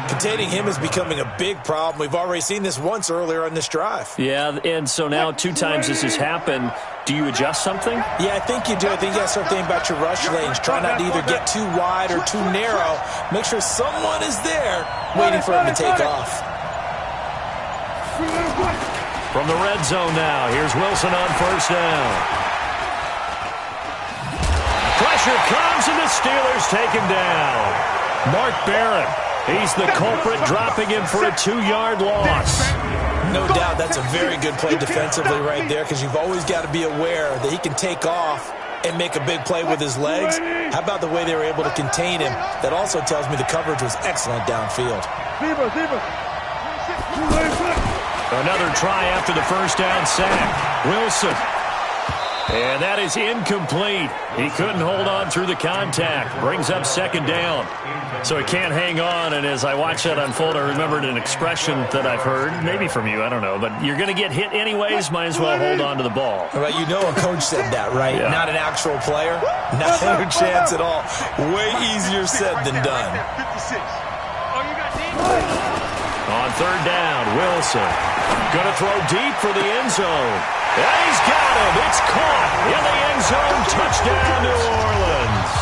Containing him is becoming a big problem. We've already seen this once earlier on this drive. Yeah, and so now 2 times this has happened. Do you adjust something? Yeah, I think you do. I think you got to start thinking about your rush lanes. Try not to either get too wide or too narrow. Make sure someone is there waiting for him to take off. From the red zone now, here's Wilson on first down. Pressure comes, and the Steelers take him down. Mark Barron. He's the culprit, dropping him for a 2-yard loss. No doubt that's a very good play defensively right there, because you've always got to be aware that he can take off and make a big play with his legs. How about the way they were able to contain him? That also tells me the coverage was excellent downfield. Another try after the first down sack. Wilson. And that is incomplete. He couldn't hold on through the contact. Brings up second down. So he can't hang on, and as I watch that unfold, I remembered an expression that I've heard, maybe from you, I don't know, but you're going to get hit anyways, might as well hold on to the ball. Right, you know a coach said that, right? Yeah. Not an actual player. Not a chance at all. Way easier said than done. On third down, Wilson. Going to throw deep for the end zone. And he's got him. It's caught in the end zone. Touchdown, New Orleans.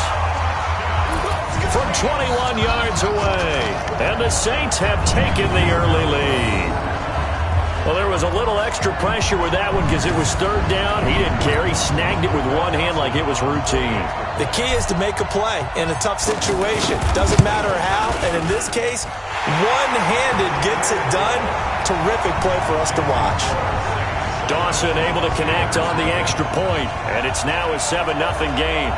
From 21 yards away. And the Saints have taken the early lead. Well, there was a little extra pressure with that one because it was third down. He didn't care. He snagged it with one hand like it was routine. The key is to make a play in a tough situation. Doesn't matter how. And in this case, one-handed gets it done. Terrific play for us to watch. Dawson able to connect on the extra point, and it's now a 7-0 game.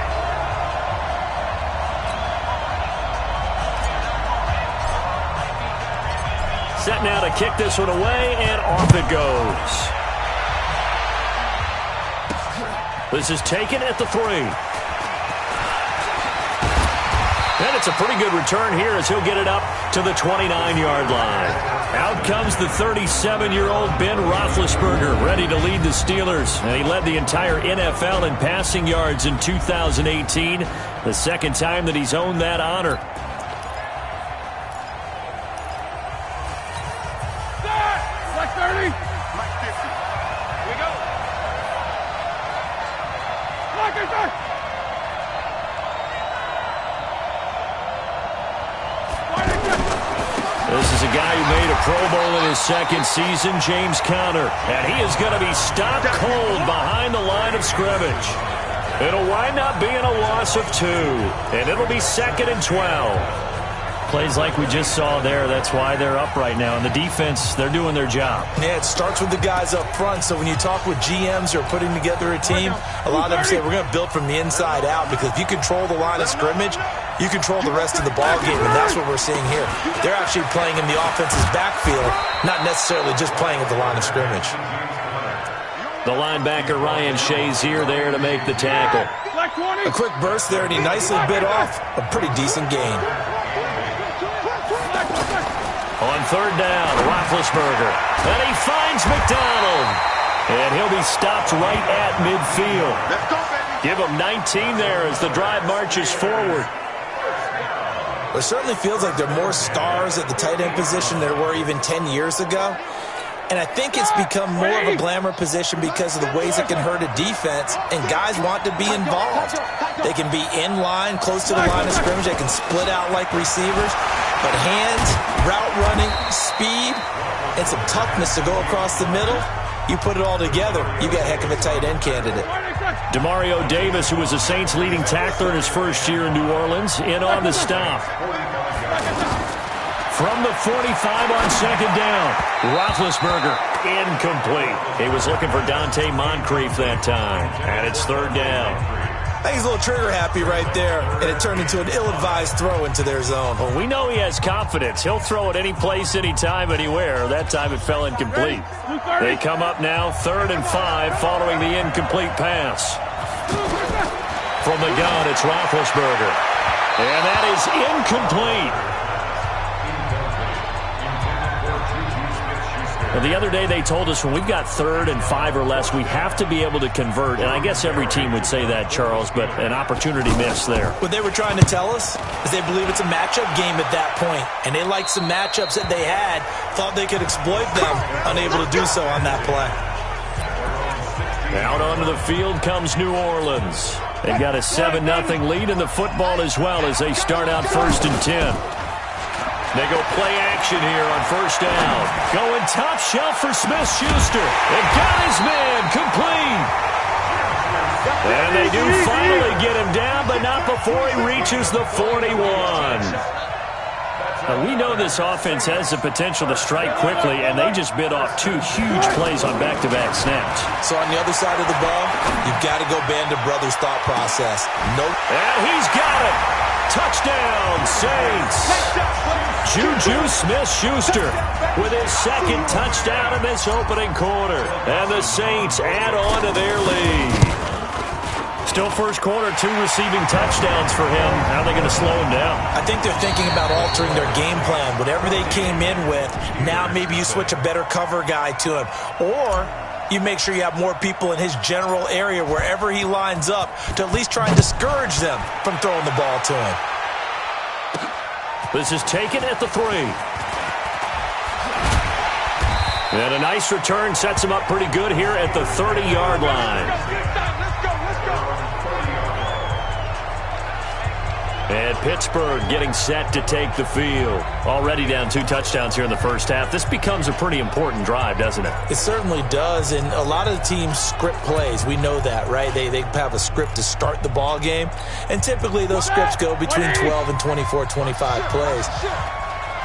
Set now to kick this one away, and off it goes. This is taken at the 3. And it's a pretty good return here as he'll get it up to the 29-yard line. Out comes the 37-year-old Ben Roethlisberger, ready to lead the Steelers. And he led the entire NFL in passing yards in 2018, the second time that he's owned that honor. Like 30. a guy who made a Pro Bowl in his second season, James Conner. And he is going to be stopped cold behind the line of scrimmage. It'll wind up being a loss of 2, and it'll be 2nd and 12. Plays like we just saw there, that's why they're up right now. And the defense, they're doing their job. Yeah, it starts with the guys up front. So when you talk with GMs who are putting together a team, a lot of them say we're going to build from the inside out, because if you control the line of scrimmage, you control the rest of the ball game, and that's what we're seeing here. They're actually playing in the offense's backfield, not necessarily just playing at the line of scrimmage. The linebacker Ryan Shazier there to make the tackle. A quick burst there, and he nicely bit off a pretty decent gain. On 3rd down, Roethlisberger. And he finds McDonald. And he'll be stopped right at midfield. Give him 19 there as the drive marches forward. It certainly feels like there are more stars at the tight end position than there were even 10 years ago. And I think it's become more of a glamour position because of the ways it can hurt a defense, and guys want to be involved. They can be in line, close to the line of scrimmage. They can split out like receivers. But hands, route running, speed, and some toughness to go across the middle, you put it all together, you got a heck of a tight end candidate. Demario Davis, who was the Saints' leading tackler in his first year in New Orleans, in on the stop. From the 45 on 2nd down, Roethlisberger incomplete. He was looking for Dante Moncrief that time, and it's 3rd down. I think he's a little trigger happy right there, and it turned into an ill-advised throw into their zone. Well, we know he has confidence. He'll throw it any place, anytime, anywhere. That time it fell incomplete. They come up now 3rd and 5 following the incomplete pass. From the gun, it's Roethlisberger. And that is incomplete. Well, the other day they told us when we've got 3rd and 5 or less, we have to be able to convert. And I guess every team would say that, Charles, but an opportunity missed there. What they were trying to tell us is they believe it's a matchup game at that point. And they liked some matchups that they had, thought they could exploit them, unable to do so on that play. Out onto the field comes New Orleans. They've got a 7-0 lead in the football as well as they start out 1st and 10. They go play action here on 1st down. Going top shelf for Smith-Schuster. And got his man complete. And they do finally get him down, but not before he reaches the 41. Now, we know this offense has the potential to strike quickly, and they just bit off 2 huge plays on back-to-back snaps. So on the other side of the ball, you've got to go Band of Brothers thought process. Nope. And he's got it. Touchdown, Saints. Juju Smith-Schuster with his 2nd touchdown in this opening quarter. And the Saints add on to their lead. Still first quarter, 2 receiving touchdowns for him. How are they going to slow him down? I think they're thinking about altering their game plan. Whatever they came in with, now maybe you switch a better cover guy to him. Or you make sure you have more people in his general area wherever he lines up to at least try and discourage them from throwing the ball to him. This is taken at the 3. And a nice return sets him up pretty good here at the 30-yard line. And Pittsburgh getting set to take the field. Already down 2 touchdowns here in the first half. This becomes a pretty important drive, doesn't it? It certainly does, and a lot of the teams script plays. We know that, right? They have a script to start the ball game, and typically those scripts go between 12 and 24, 25 plays.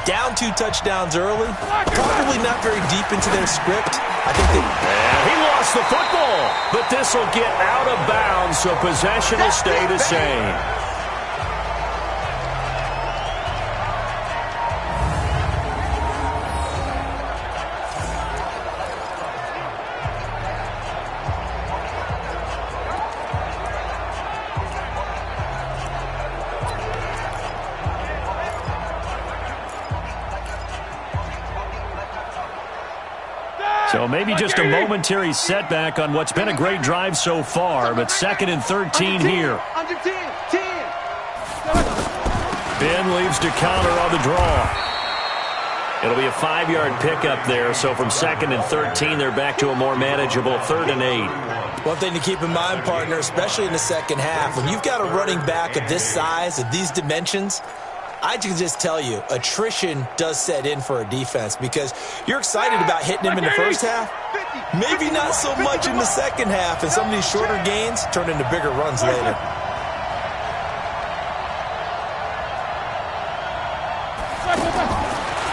Down 2 touchdowns early, probably not very deep into their script. I think they... And he lost the football, but this will get out of bounds, so possession will stay the same. So maybe just a momentary setback on what's been a great drive so far, but 2nd and 13 here. Ben leaves to counter on the draw. It'll be a 5-yard pickup there, so from 2nd and 13, they're back to a more manageable 3rd and 8. One thing to keep in mind, partner, especially in the second half, when you've got a running back of this size, of these dimensions, I can just tell you, attrition does set in for a defense because you're excited about hitting him in the first half, maybe not so much in the second half, and some of these shorter gains turn into bigger runs later.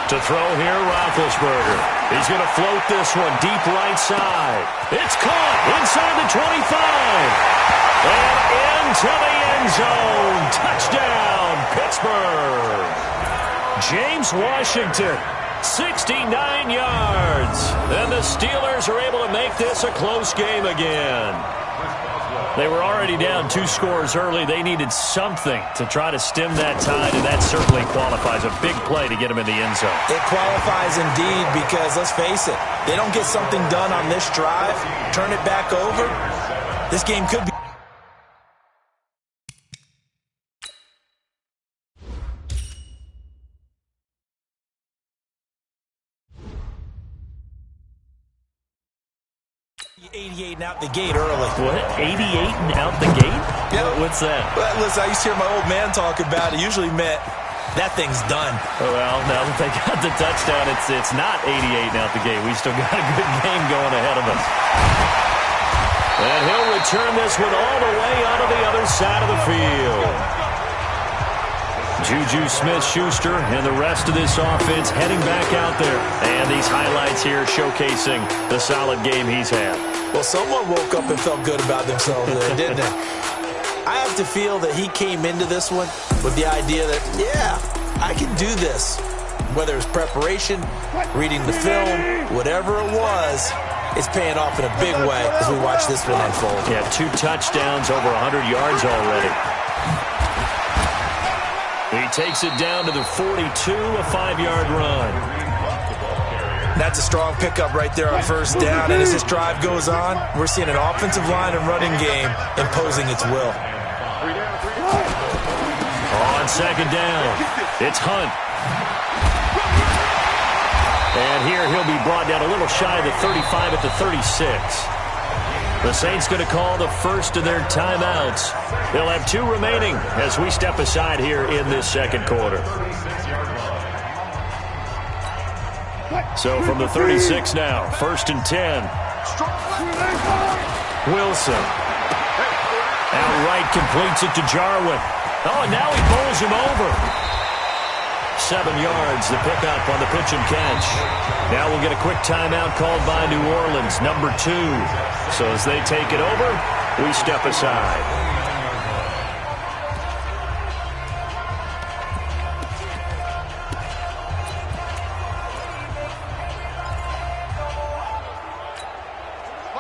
To throw here, Roethlisberger. He's going to float this one deep right side. It's caught inside the 25. And into the end zone. Touchdown, Pittsburgh. James Washington, 69 yards. And the Steelers are able to make this a close game again. They were already down 2 scores early. They needed something to try to stem that tide, and that certainly qualifies. A big play to get them in the end zone. It qualifies indeed because, let's face it, they don't get something done on this drive, turn it back over, this game could be. And out the gate early. What? 88 and out the gate? Yeah. What's that? Well, listen, I used to hear my old man talk about it. Usually meant that thing's done. Well, now that they got the touchdown, it's not 88 and out the gate. We still got a good game going ahead of us. And he'll return this one all the way out of the other side of the field. Juju Smith-Schuster and the rest of this offense heading back out there. And these highlights here showcasing the solid game he's had. Well, someone woke up and felt good about themselves there, didn't they? I have to feel that he came into this one with the idea that, yeah, I can do this. Whether it's preparation, reading the film, whatever it was, it's paying off in a big way as we watch this one unfold. Yeah, 2 touchdowns, over 100 yards already. He takes it down to the 42, a 5-yard run. That's a strong pickup right there on first down. And as this drive goes on, we're seeing an offensive line and running game imposing its will. On second down, it's Hunt. And here he'll be brought down a little shy of the 35 at the 36. The Saints going to call the first of their timeouts. They'll have 2 remaining as we step aside here in this second quarter. So from the 36 now, 1st and 10. Wilson. Outright completes it to Jarwin. Oh, and now he bowls him over. 7 yards, the pickup on the pitch and catch. Now we'll get a quick timeout called by New Orleans, number 2. So as they take it over, we step aside.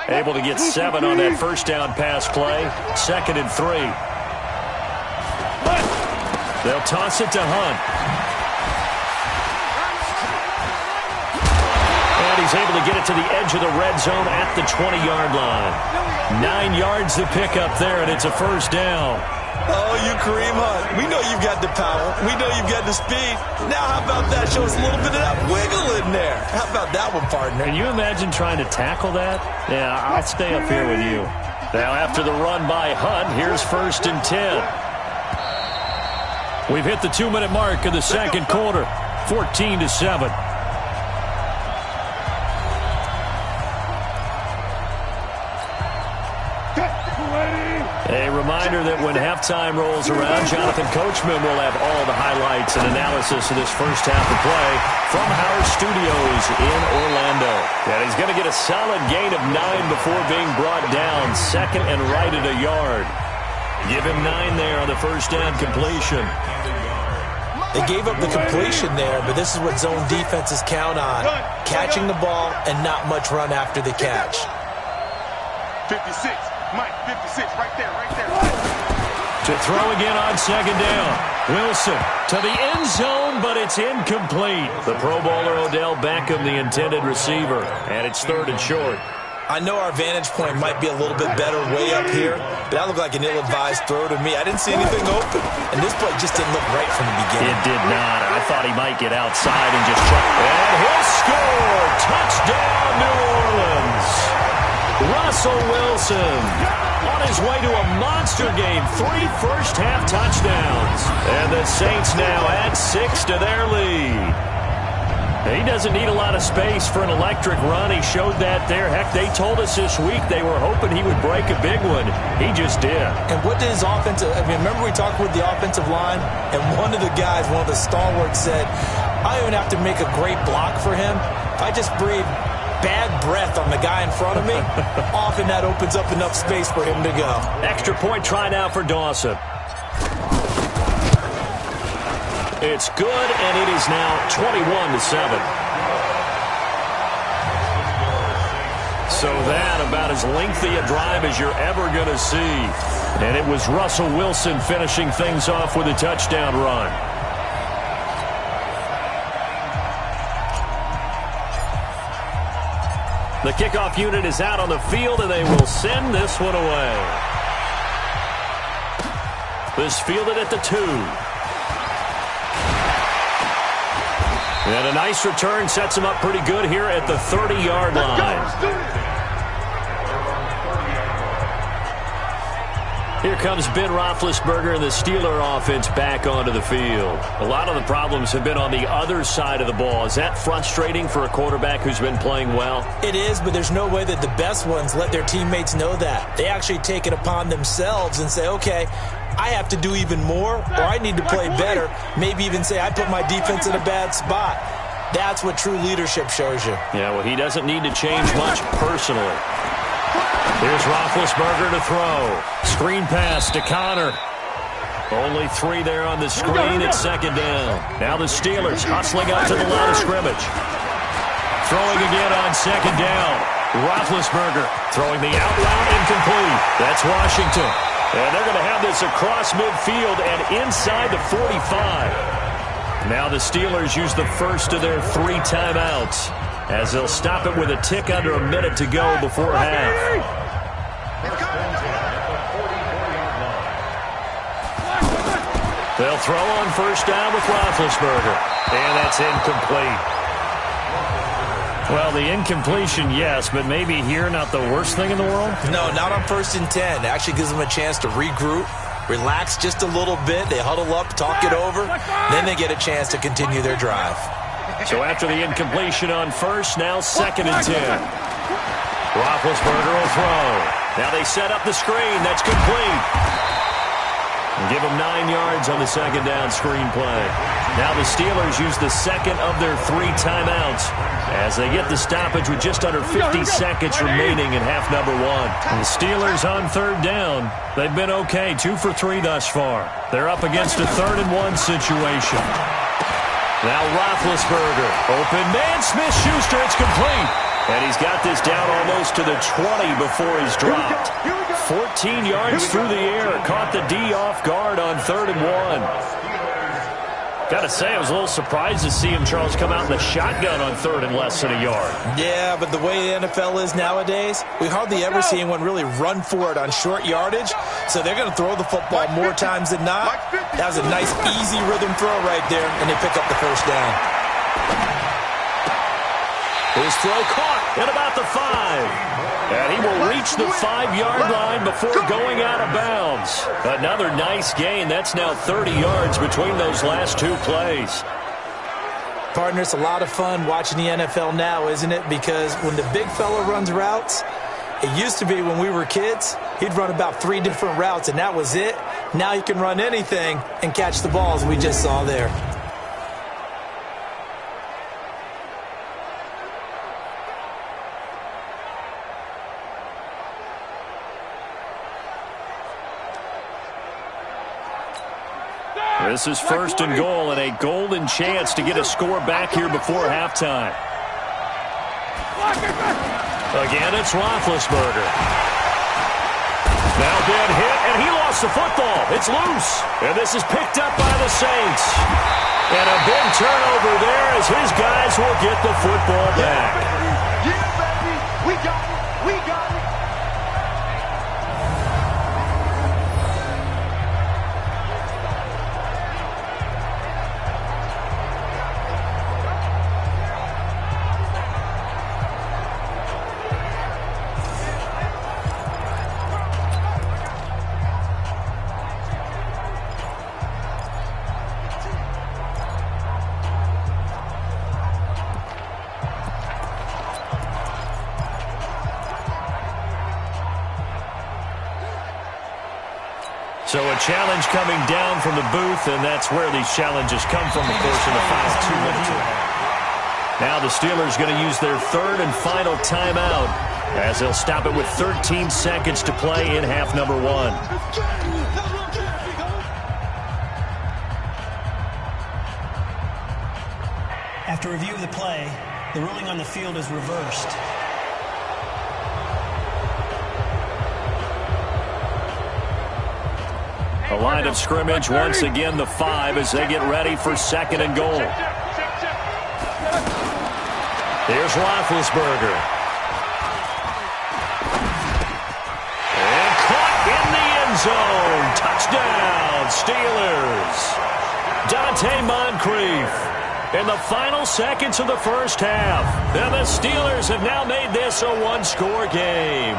Able to get 7 on that first down pass play. 2nd and 3. They'll toss it to Hunt. And he's able to get it to the edge of the red zone at the 20-yard line. 9 yards to pick up there, and it's a first down. Oh, you Kareem Hunt. We know you've got the power. We know you've got the speed. Now how about that? Show us a little bit of that wiggle in there. How about that one, partner? Can you imagine trying to tackle that? Yeah, I'll stay up here with you. Now after the run by Hunt, here's 1st and 10. We've hit the 2-minute mark of the second quarter. 14-7. A reminder that when halftime rolls around, Jonathan Coachman will have all the highlights and analysis of this first half of play from our studios in Orlando. And he's going to get a solid gain of 9 before being brought down. 2nd and right at a yard. Give him 9 there on the first down completion. They gave up the completion there, but this is what zone defenses count on. Catching the ball and not much run after the catch. 56. Mike, 56, right there. To throw again on second down. Wilson to the end zone, but it's incomplete. The Pro Bowler Odell Beckham, the intended receiver, and it's 3rd and short. I know our vantage point might be a little bit better way up here, but that looked like an ill-advised throw to me. I didn't see anything open, and this play just didn't look right from the beginning. It did not. I thought he might get outside and just check. And he'll score! Touchdown, New Orleans! Russell Wilson on his way to a monster game. 3 first-half touchdowns. And the Saints now add 6 to their lead. He doesn't need a lot of space for an electric run. He showed that there. Heck, they told us this week they were hoping he would break a big one. He just did. And what did his offensive – I mean, remember we talked with the offensive line, and one of the guys, one of the stalwarts said, I don't even have to make a great block for him. If I just breathe bad breath on the guy in front of me, often that opens up enough space for him to go. Extra point try now for Dawson. It's good, and it is now 21-7. So that about as lengthy a drive as you're ever going to see. And it was Russell Wilson finishing things off with a touchdown run. The kickoff unit is out on the field, and they will send this one away. This fielded at the 2. And a nice return sets him up pretty good here at the 30-yard line. Here comes Ben Roethlisberger and the Steeler offense back onto the field. A lot of the problems have been on the other side of the ball. Is that frustrating for a quarterback who's been playing well? It is, but there's no way that the best ones let their teammates know that. They actually take it upon themselves and say, okay, I have to do even more, or I need to play better. Maybe even say I put my defense in a bad spot. That's what true leadership shows you. Yeah, well, he doesn't need to change much personally. Here's Roethlisberger to throw. Screen pass to Connor. Only 3 there on the screen at second down. Now the Steelers hustling out to the line of scrimmage. Throwing again on second down. Roethlisberger throwing the out route incomplete. That's Washington. And they're going to have this across midfield and inside the 45. Now the Steelers use the first of their 3 timeouts as they'll stop it with a tick under a minute to go before half. They'll throw on first down with Roethlisberger. And that's incomplete. Well, the incompletion, yes, but maybe here not the worst thing in the world? No, not on 1st and 10. It actually gives them a chance to regroup, relax just a little bit. They huddle up, talk it over. Then they get a chance to continue their drive. So after the incompletion on first, now 2nd and 10. Roethlisberger will throw. Now they set up the screen. That's complete. And give them 9 yards on the second down screen play. Now the Steelers use the second of their 3 timeouts as they get the stoppage with just under 50 seconds remaining in half number 1. And the Steelers on 3rd down. They've been okay, 2 for 3 thus far. They're up against a 3rd and 1 situation. Now Roethlisberger, open man, Smith-Schuster, it's complete. And he's got this down almost to the 20 before he's dropped. 14 yards through the air, caught the D off guard on 3rd and 1. Got to say, I was a little surprised to see him, Charles, come out in the shotgun on 3rd and less than a yard. Yeah, but the way the NFL is nowadays, we hardly ever see anyone really run for it on short yardage. So they're going to throw the football more times than not. That was a nice, easy rhythm throw right there, and they pick up the first down. His throw caught at about the 5. And he will reach the 5-yard line before going out of bounds. Another nice gain. That's now 30 yards between those last 2 plays. Partner, it's a lot of fun watching the NFL now, isn't it? Because when the big fella runs routes, it used to be when we were kids, he'd run about 3 different routes, and that was it. Now he can run anything and catch the balls we just saw there. This is 1st and goal and a golden chance to get a score back here before halftime. Again, it's Roethlisberger. Now dead hit, and he lost the football. It's loose, and this is picked up by the Saints. And a big turnover there as his guys will get the football back. Yeah, baby. We got it. We got it. So a challenge coming down from the booth, and that's where these challenges come from, of course, in the final 2 minutes. Now the Steelers going to use their third and final timeout as they'll stop it with 13 seconds to play in half number 1. After review of the play, the ruling on the field is reversed. The line of scrimmage, once again, the 5 as they get ready for 2nd and goal. Here's Roethlisberger. And caught in the end zone. Touchdown, Steelers. Dante Moncrief in the final seconds of the first half. And the Steelers have now made this a one-score game.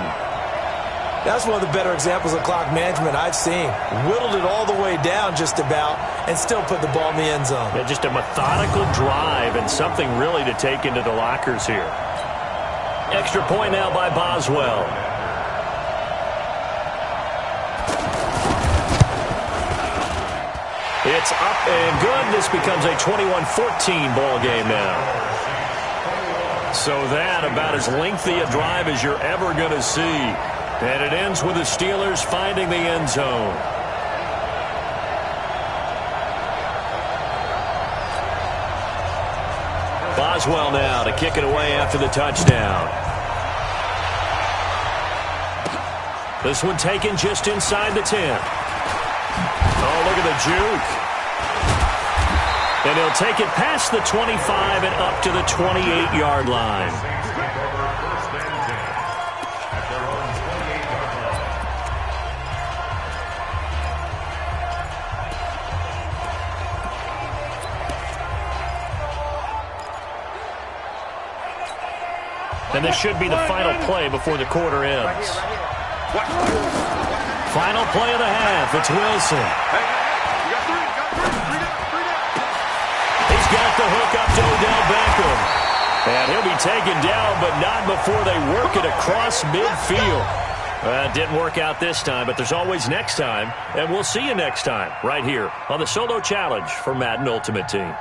That's one of the better examples of clock management I've seen. Whittled it all the way down just about and still put the ball in the end zone. Yeah, just a methodical drive and something really to take into the lockers here. Extra point now by Boswell. It's up and good. This becomes a 21-14 ball game now. So that about as lengthy a drive as you're ever going to see. And it ends with the Steelers finding the end zone. Boswell now to kick it away after the touchdown. This one taken just inside the 10. Oh, look at the juke. And he'll take it past the 25 and up to the 28-yard line. And this should be the final play before the quarter ends. Final play of the half. It's Wilson. He's got the hook up to Odell Beckham. And he'll be taken down, but not before they work it across midfield. It didn't work out this time, but there's always next time. And we'll see you next time right here on the Solo Challenge for Madden Ultimate Team.